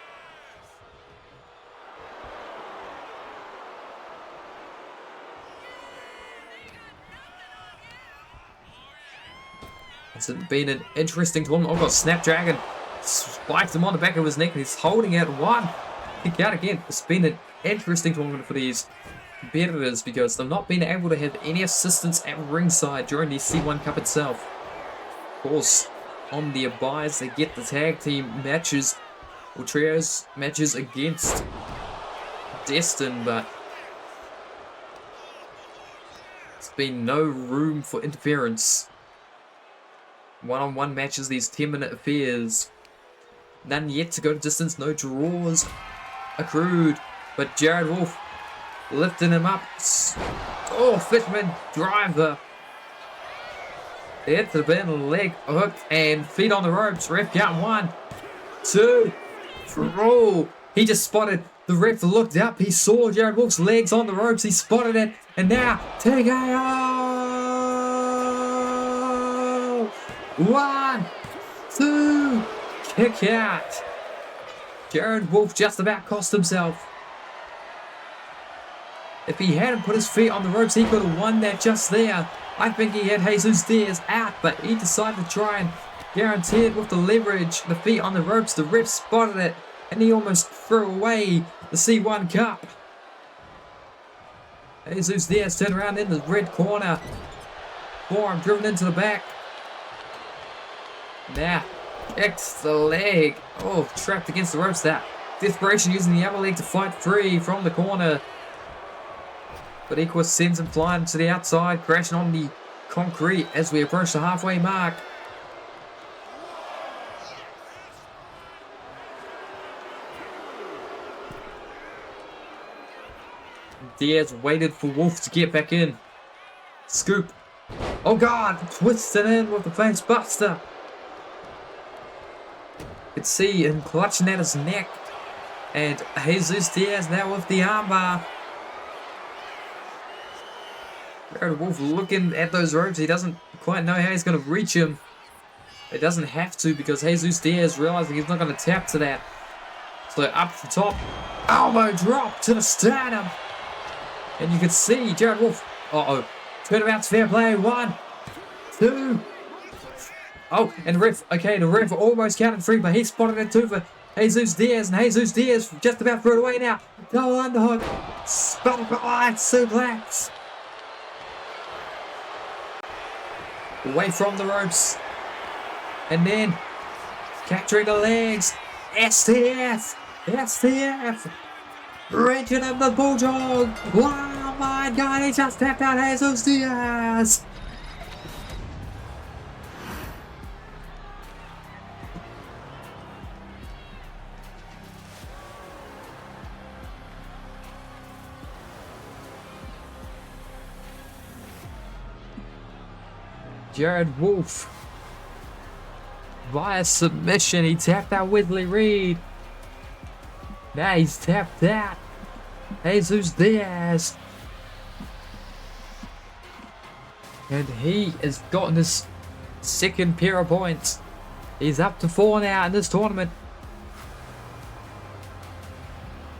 It's been an interesting tournament. I've got Snapdragon spiked him on the back of his neck, and he's holding it. 1 kick out again. It's been an interesting tournament for these competitors because they've not been able to have any assistance at ringside during the C1 Cup itself. Of course, on their buys, they get the tag team matches or trios matches against Destin, but there's been no room for interference. One-on-one matches, these 10-minute affairs. None yet to go to distance, no draws accrued. But Jared Wolf lifting him up. Oh, Fishman driver. There to the bin, leg hooked and feet on the ropes. Ref count 1, 2, 3. He just spotted. The ref looked up. He saw Jared Wolf's legs on the ropes. He spotted it. And now, TKO! 1, 2, kick out. Jared Wolf just about cost himself If he hadn't put his feet on the ropes, he could have won that just there. I think he had Jesus Diaz out, but he decided to try and guarantee it with the leverage. The feet on the ropes, the ref spotted it, and he almost threw away the C1 Cup. Jesus Diaz turned around in the red corner. Forearm driven into the back. Now, kicks the leg. Oh, trapped against the ropes there. Desperation using the upper leg to fight free from the corner. But Equus sends him flying to the outside, crashing on the concrete as we approach the halfway mark. Diaz waited for Wolf to get back in. Scoop. Oh God, twisted in with the face buster. You could see him clutching at his neck. And Jesus Diaz now with the armbar. Jared Wolf looking at those ropes. He doesn't quite know how he's going to reach him. It doesn't have to because Jesus Diaz realizing he's not going to tap to that. So up the top. Elbow drop to the sternum. And you can see Jared Wolf. Uh-oh. Turnabout's fair play. 1, 2. Oh, and the ref. Okay, the ref almost counted 3, but he spotted it 2 for Jesus Diaz. And Jesus Diaz just about threw it away now. Double underhook. Spotlight suplex. Away from the ropes. And then capturing the legs. STF. STF. Wrenching him the bulldog. Wow, my God, he just tapped out Jesus Diaz. Jared Wolf. Via submission, he tapped out Whitley Reed. Now he's tapped out Jesus Diaz. And he has gotten his second pair of points. He's up to 4 now in this tournament.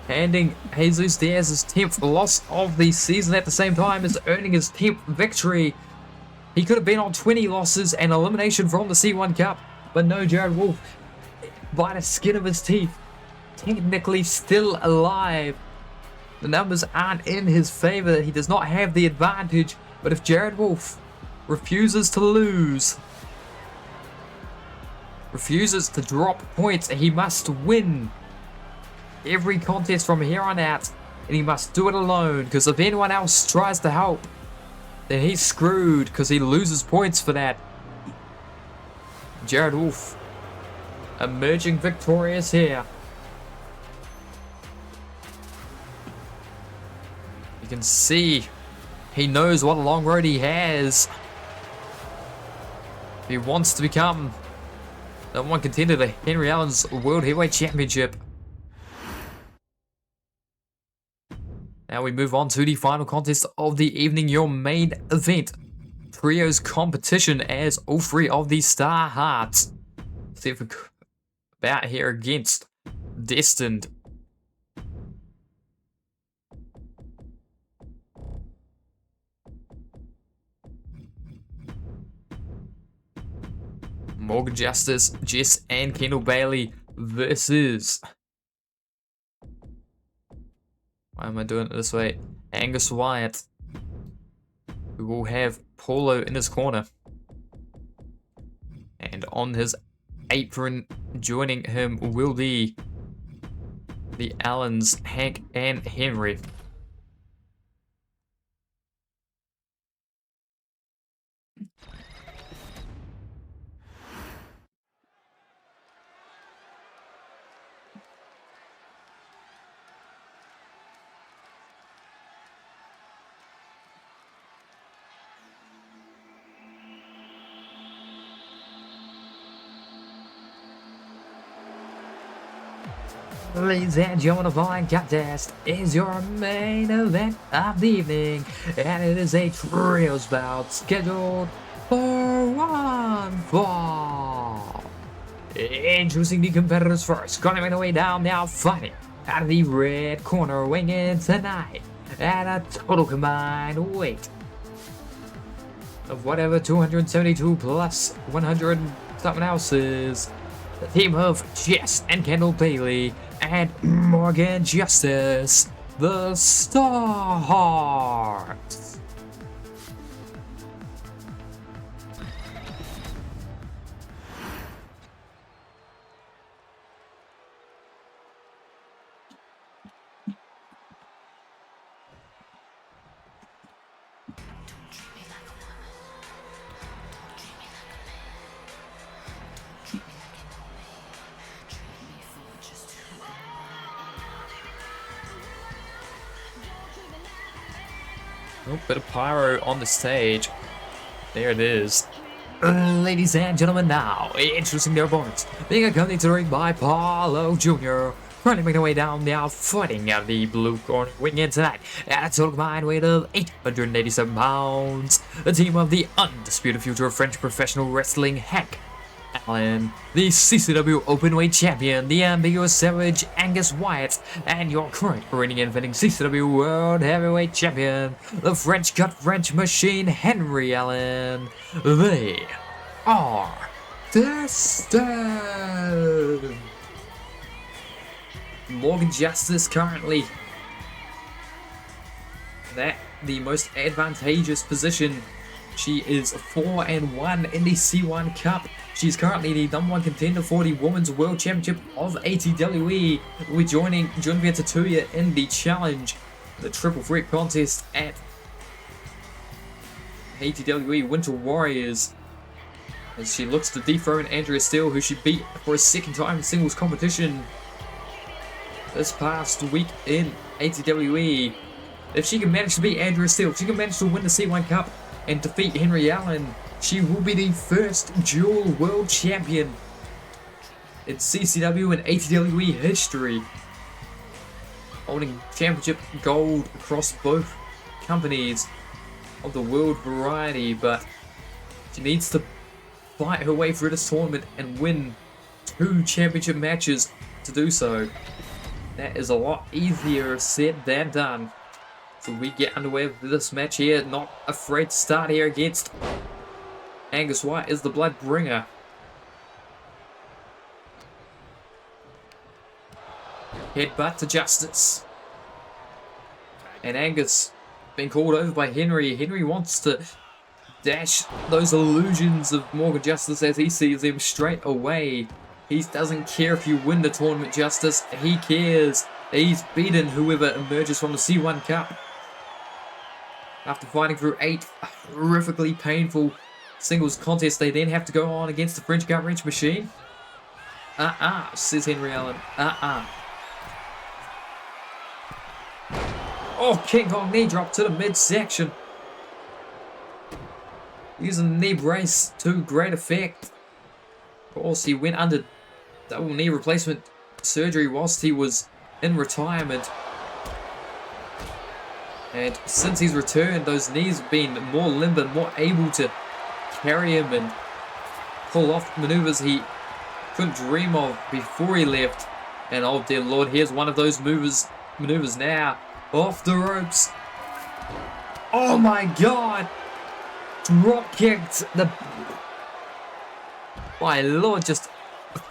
Handing Jesus Diaz his 10th loss of the season at the same time as earning his 10th victory. He could have been on 20 losses and elimination from the C1 Cup. But no, Jared Wolf, by the skin of his teeth, technically still alive. The numbers aren't in his favor. He does not have the advantage. But if Jared Wolf refuses to lose, refuses to drop points, he must win every contest from here on out. And he must do it alone, because if anyone else tries to help, then he's screwed because he loses points for that. Jared Wolf emerging victorious here. You can see he knows what a long road he has. He wants to become the #1 contender to Henry Allen's World Heavyweight Championship. Now we move on to the final contest of the evening, your main event. Trios competition as all 3 of the Star Hearts set for bout here against Destined. Morgan Justice, Jess and Kendall Bailey versus... Why am I doing it this way? Angus Wyatt. We will have Paulo in his corner. And on his apron, joining him will be the Allens, Hank and Henry. Ladies and gentlemen, the following contest is your main event of the evening, and it is a trios bout scheduled for 1 fall. Introducing the competitors first, gonna make their way down now, fighting out of the red corner, weighing in tonight at a total combined weight of whatever 272 plus 100 something ounces. The team of Jess and Kendall Bailey and Morgan Justice, the Stars. Oh, bit of pyro on the stage. There it is. Ladies and gentlemen, now introducing their opponents. Being accompanied to the ring by Paulo Jr. Currently making their way down the aisle, fighting out of the blue corner, winning in tonight at a total combined weight of 887 pounds. The team of the undisputed future of French professional wrestling, Hank Allen, the CCW Openweight Champion, the ambiguous savage Angus Wyatt, and your current reigning and defending CCW World Heavyweight Champion, the French Cut French Machine, Henry Allen. They are tested. Morgan Justice currently at the most advantageous position. She is 4-1 in the C1 Cup. She's currently the #1 contender for the Women's World Championship of ATWE. We'll be joining Genevieve Tatuya in the challenge, the triple threat contest at ATWE Winter Warriors, as she looks to dethrone Andrea Steele, who she beat for a second time in singles competition this past week in ATWE. If she can manage to beat Andrea Steele, if she can manage to win the C1 Cup and defeat Henry Allen, she will be the first dual world champion in CCW and ATWE history, holding championship gold across both companies of the world variety. But she needs to fight her way through this tournament and win 2 championship matches to do so. That is a lot easier said than done. So we get underway with this match here. Not afraid to start here against Angus White is the blood bringer. Headbutt to Justice. And Angus being called over by Henry. Henry wants to dash those illusions of Morgan Justice as he sees them straight away. He doesn't care if you win the tournament, Justice. He cares. He's beaten whoever emerges from the C1 Cup. After fighting through 8 horrifically painful singles contests, they then have to go on against the French Gut Wrench Machine. Says Henry Allen. Oh, King Kong knee drop to the midsection. Using the knee brace to great effect. Of course, he went under double knee replacement surgery whilst he was in retirement. And since he's returned, those knees have been more limber, more able to carry him and pull off maneuvers he couldn't dream of before he left. And oh dear Lord, here's one of those maneuvers now. Off the ropes. Oh my God! Drop kicked the... My Lord, just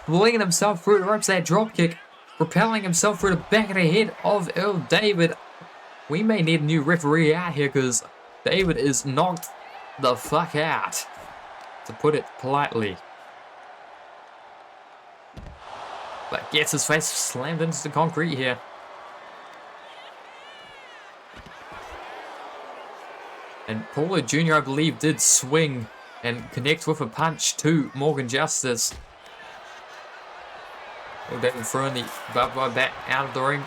flinging himself through the ropes, that drop kick, propelling himself through the back of the head of Earl David. We may need a new referee out here because David is knocked the fuck out, to put it politely. But gets his face slammed into the concrete here. And Paulo Jr., I believe, did swing and connect with a punch to Morgan Justice. Oh, David throwing the barbed wire bat out of the ring.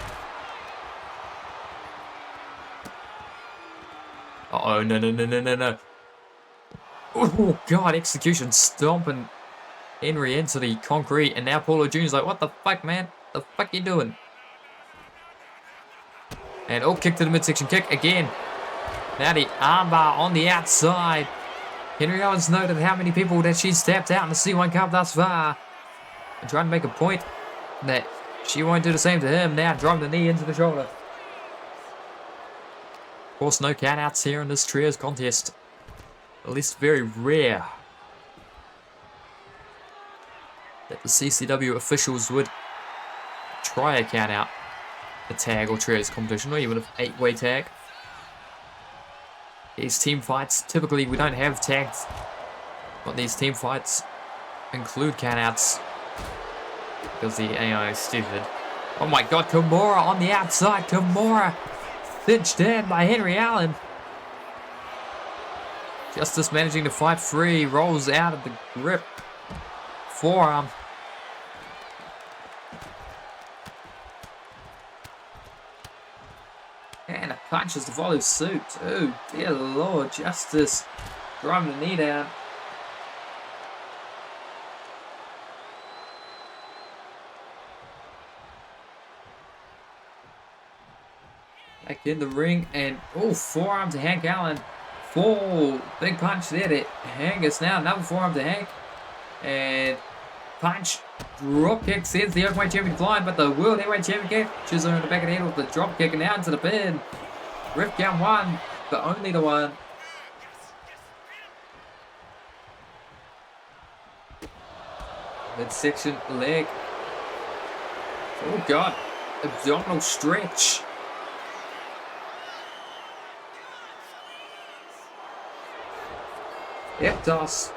Uh-oh, no. Oh, God, execution stomping Henry into the concrete. And now Paulo Jr.'s like, what the fuck, man? The fuck you doing? And oh, kick to the midsection kick again. Now the armbar on the outside. Henry Owens noted how many people that she's tapped out in the C1 Cup thus far. And trying to make a point that she won't do the same to him. Now driving the knee into the shoulder. Of course, no countouts here in this trios contest. At least very rare that the CCW officials would try a countout, a tag or trios competition, or even an 8-way tag. These team fights, typically we don't have tags, but these team fights include countouts because the AI is stupid. Oh my god, Kimura on the outside. Kimura cinched in by Henry Allen. Justice managing to fight free, rolls out of the grip. Forearm. And a punches to follow suit. Oh dear lord, Justice driving the knee down. Back in the ring, and oh, forearm to Hank Allen. Full big punch there to Angus. Now another forearm to Hank, and punch, drop kick sends the openweight champion flying, but the world heavyweight champion catches her in the back of the head with the drop kick and now into the pin. Ref count one, but only the one. Midsection leg. Oh god, abdominal stretch. Hip toss.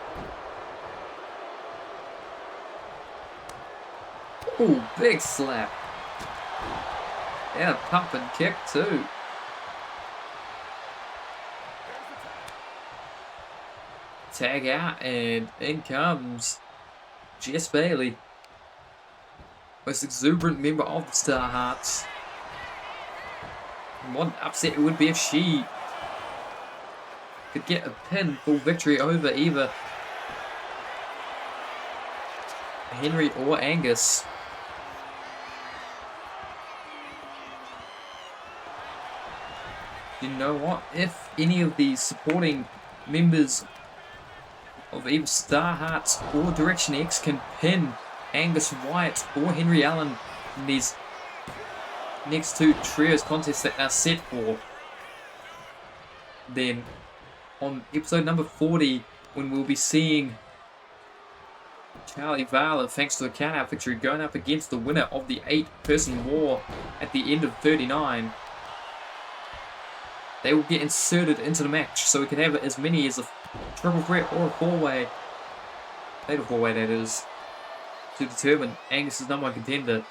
Ooh, big slap. And a pump and kick too. Tag out, and in comes Jess Bailey. Most exuberant member of the Star Hearts. And what an upset it would be if she could get a pinfall victory over either Henry or Angus. You know what? If any of the supporting members of either Star Hearts or Direction X can pin Angus Wyatt or Henry Allen in these next two trios contests that are set for, then on episode number 40, when we'll be seeing Charlie Vale, thanks to a countout victory, going up against the winner of the 8-person war at the end of 39, they will get inserted into the match, so we can have as many as a triple threat or a 4-way, fatal 4-way that is, to determine Angus's number one contender.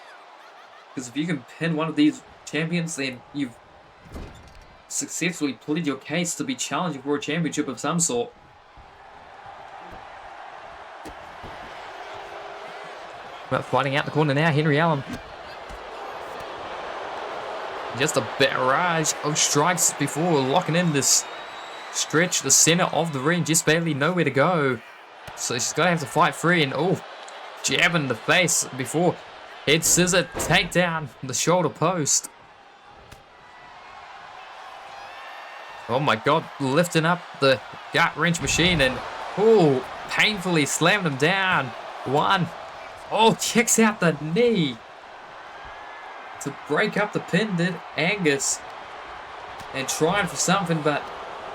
Because if you can pin one of these champions, then you've successfully pleaded your case to be challenging for a championship of some sort. But fighting out the corner now, Henry Allen. Just a barrage of strikes before locking in this stretch, the center of the ring. Jess Bailey nowhere to go, so she's gonna have to fight free. And oh, jab in the face before head scissor takedown the shoulder post. Oh my god, lifting up the gut wrench machine and oh, painfully slammed him down. One. Oh, kicks out the knee to break up the pin, did Angus. And trying for something, but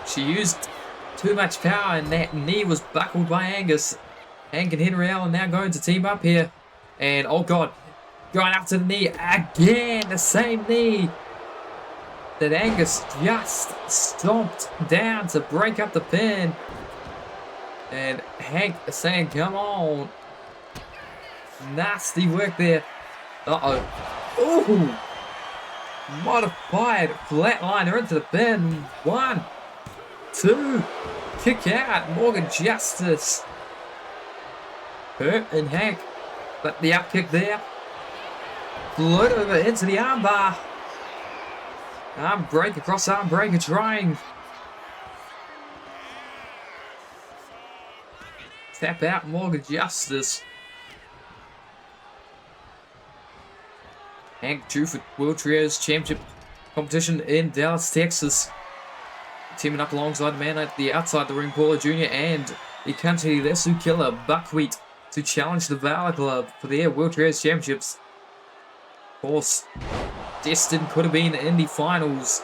she used too much power and that knee was buckled by Angus. Hank and Henry Allen now going to team up here. And oh god, going up to the knee again, the same knee that Angus just stomped down to break up the pin. And Hank saying, come on. Nasty work there. Uh-oh. Ooh! Modified flatliner into the pin. 1, 2. Kick out. Morgan Justice. Hurt and Hank. But the up kick there. Float over into the armbar. Arm break across arm breaker trying. Tap out Morgan Justice. Hank due for World Trios Championship competition in Dallas, Texas. Teaming up alongside the man at the outside the ring, Paula Jr. and the country Lesu killer, Buckwheat, to challenge the Valor Club for their World Trios Championships. Of course, Destin could have been in the finals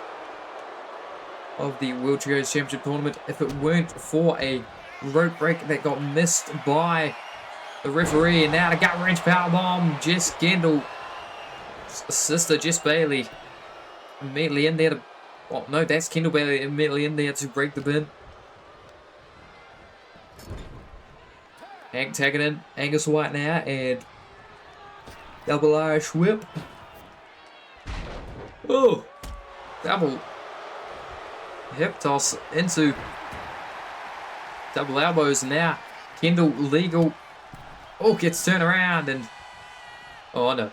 of the World Trios Championship tournament if it weren't for a rope break that got missed by the referee. And now the gut wrench powerbomb. Jess Kendall, sister Jess Bailey, immediately in there to... Oh, no, that's Kendall Bailey immediately in there to break the pin. Hank tagging in Angus White now, and double Irish whip. Oh, double hip toss into double elbows. Now Kendall legal. Oh, gets turned around and oh no.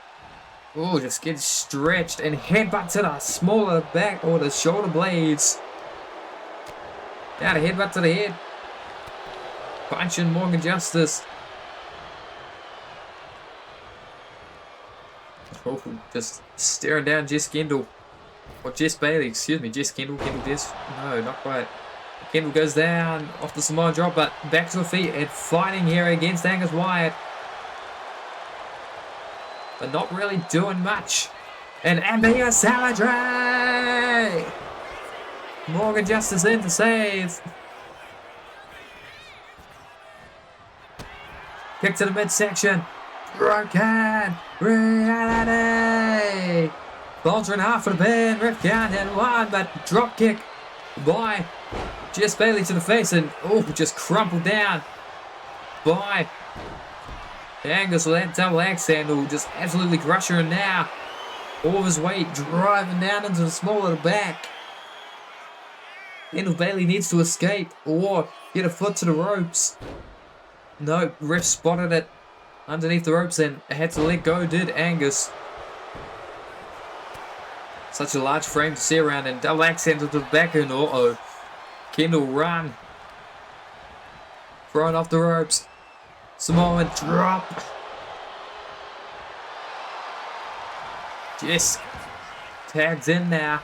Oh, just gets stretched and headbutt to the smaller back or the shoulder blades. Now the headbutt to the head. Punching Morgan Justice. Oh, just staring down Jess Kendall. Or Jess Bailey, excuse me. Jess Kendall, Jess. No, not quite. Kendall goes down off the Samoan drop, but back to her feet and fighting here against Angus Wyatt. But not really doing much. And Ambia Saladray! Morgan Justice in to save. Kick to the midsection. Broken reality. Bolter in half for the pin. Rip count and one, but drop kick by Jess Bailey to the face and oh, just crumpled down by Angus with that double axe handle. Just absolutely crush her, and now all of his weight driving down into the small of the back. Kendall Bailey needs to escape or get a foot to the ropes. No, ref spotted it underneath the ropes and had to let go, did Angus. Such a large frame to see around, and double axe handle to the back, and uh-oh. Kendall run. Thrown off the ropes. Samoan drop. Jess tags in now.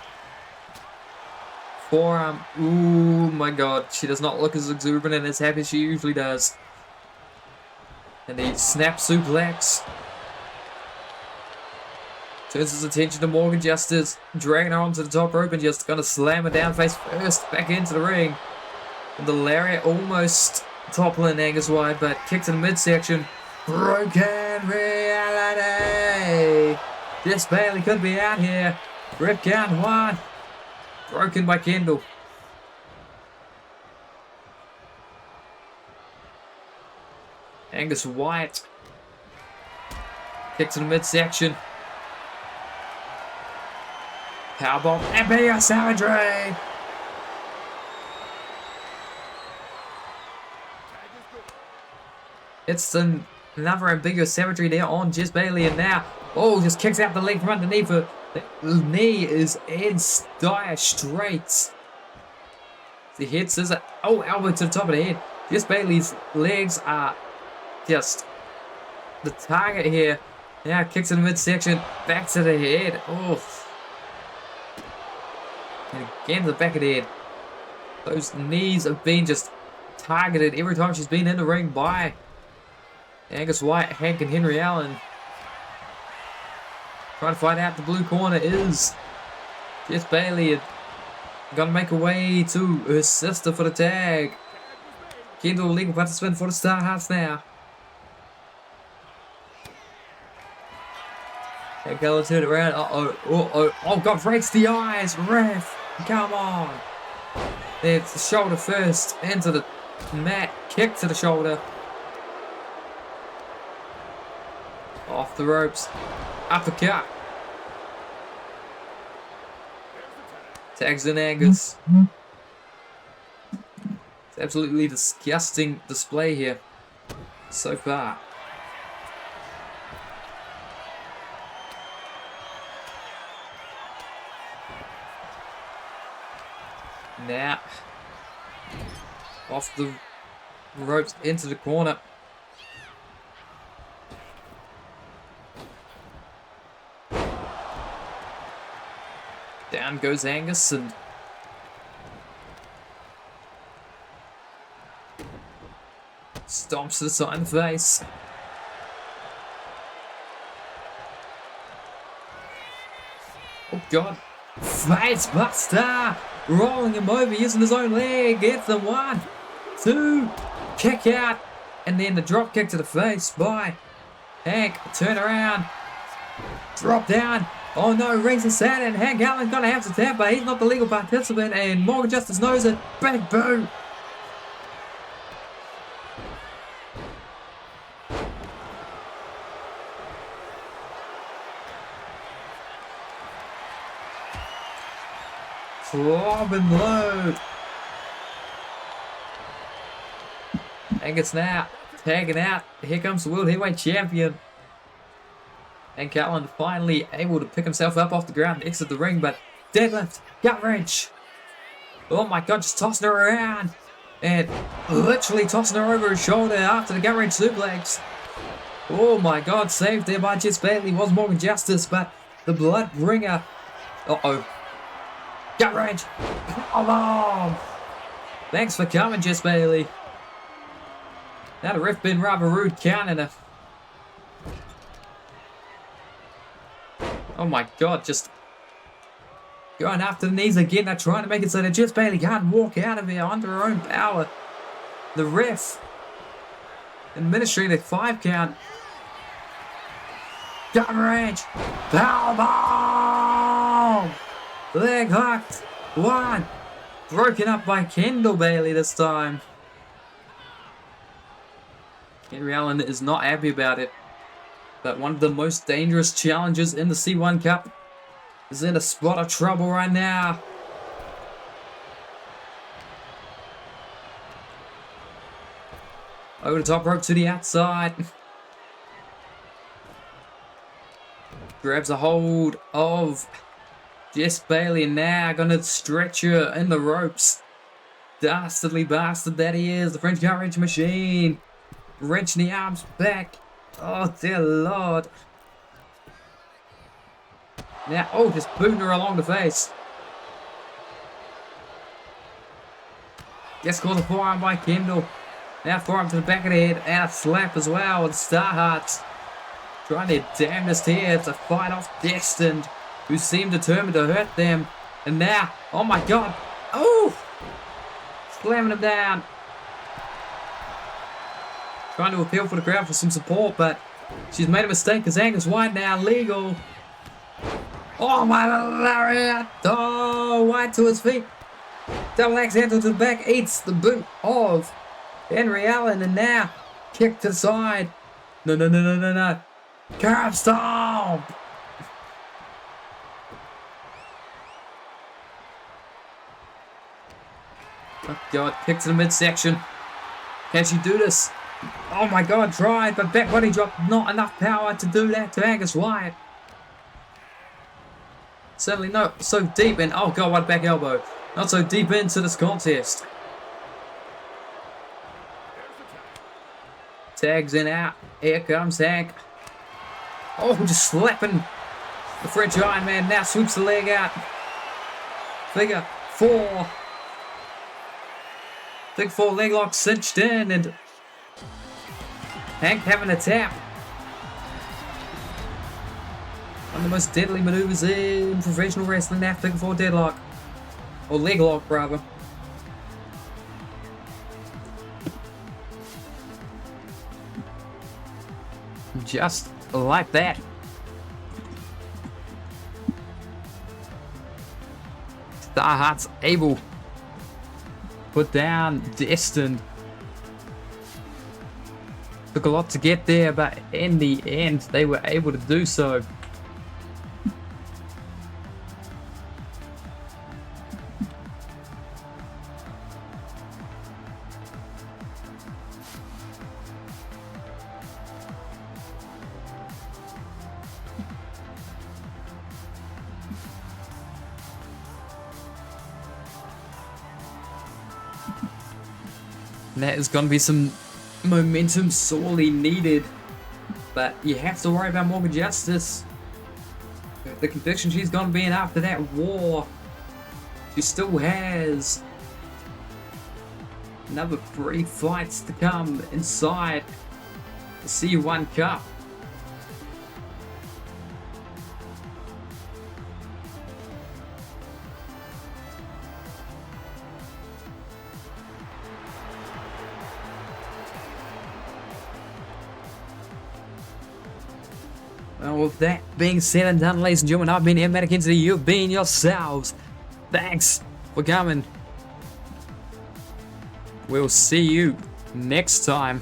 Forearm. Ooh my god. She does not look as exuberant and as happy as she usually does. And the snap suplex. Turns his attention to Morgan Justice, dragging her onto the top rope and just gonna slam her down face first back into the ring. And the lariat almost toppling Angus Wyatt, but kicked to the midsection. Broken reality. Jess Bailey could be out here. Rip count one. Broken by Kendall. Angus Wyatt. Kick to the midsection. Powerbomb. And Ambia Saladray. It's another ambiguous savagery there on Jess Bailey, and now, oh, just kicks out the leg from underneath her. The knee is in dire straits. The head scissor. Oh, elbow to the top of the head. Jess Bailey's legs are just the target here. Now kicks in the midsection. Back to the head. Oh. And again to the back of the head. Those knees have been just targeted every time she's been in the ring by Angus Wyatt, Hank, and Henry Allen. Trying to find out the blue corner is Jess Bailey. Gonna make her way to her sister for the tag. Kendall legal participant for the Star Hearts now. And Keller turn it around. Oh god, breaks the eyes. Ref, come on. It's the shoulder first into the mat. Kick to the shoulder. Off the ropes. Uppercut. Tags in Angus. It's absolutely disgusting display here so far. Now, off the ropes into the corner. Down goes Angus and stomps this on the face. Oh god. Face buster! rolling him over, using his own leg. Gets the 1, 2, kick out, and then the drop kick to the face by Hank. Turn around, drop down. Oh no, rings is set, and Hank Allen's gonna have to tap, but he's not the legal participant, and Morgan Justice knows it. Big boot. Flobbing low. And it's now tagging out. Here comes the World Heavyweight Champion. And Callan finally able to pick himself up off the ground and exit the ring, but deadlift, gut wrench. Oh my god, just tossing her around. And literally tossing her over his shoulder after the gut wrench suplex. Oh my god, saved there by Jess Bailey. Was Morgan Justice, but the blood bringer. Uh-oh. Gut wrench. Come on. Thanks for coming, Jess Bailey. Now the ref been rather rude counting her. Oh my god, just going after the knees again. They're trying to make it so that Jess Bailey can't walk out of here under her own power. The ref administering a 5 count. Gut wrench. Powerbomb. Leg hooked. 1. Broken up by Kendall Bailey this time. Henry Allen is not happy about it. But one of the most dangerous challenges in the C1 Cup is in a spot of trouble right now. Over the top rope to the outside. Grabs a hold of Jess Bailey, and now gonna stretch her in the ropes. Dastardly bastard that he is. The French gut wrench machine. Wrenching the arms back. Oh dear lord. Now, oh, just booting her along the face. Just caught the forearm by Kendall. Now forearm to the back of the head and a slap as well with Starhearts. Trying their damnedest here to fight off Destined, who seemed determined to hurt them. And now, oh my god. Oh! Slamming him down. Trying to appeal for the crowd for some support, but she's made a mistake because Angus White now legal. Oh my lariat! Oh, White to his feet. Double axe handle to the back, eats the boot of Henry Allen, and now kick to the side. No, no, no, no, no, no. Curb stomp! Oh god, kick to the midsection. Can she do this? Oh my god, tried, but back body drop, not enough power to do that to Angus Wyatt. Certainly not so deep in, oh god, what a back elbow. Not so deep into this contest. Tags in out, here comes Hank. Oh, just slapping the French Iron Man, now swoops the leg out. Figure 4. Figure 4 leg lock cinched in, and Hank having a tap. One of the most deadly maneuvers in professional wrestling now, figure 4 deadlock. Or leg lock, rather. Just like that. Starheart's able to put down Destined. Took a lot to get there, but in the end, they were able to do so. And that is going to be some momentum sorely needed, but you have to worry about Morgan Justice. The conviction she's going to be in after that war. She still has another 3 fights to come inside the C1 Cup. And with that being said and done, ladies and gentlemen, I've been Medic Entity, you've been yourselves. Thanks for coming. We'll see you next time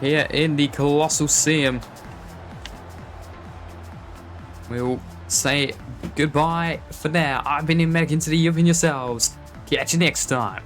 here in the Colossal Sim. We'll say goodbye for now. I've been Medic Entity, you've been yourselves. Catch you next time.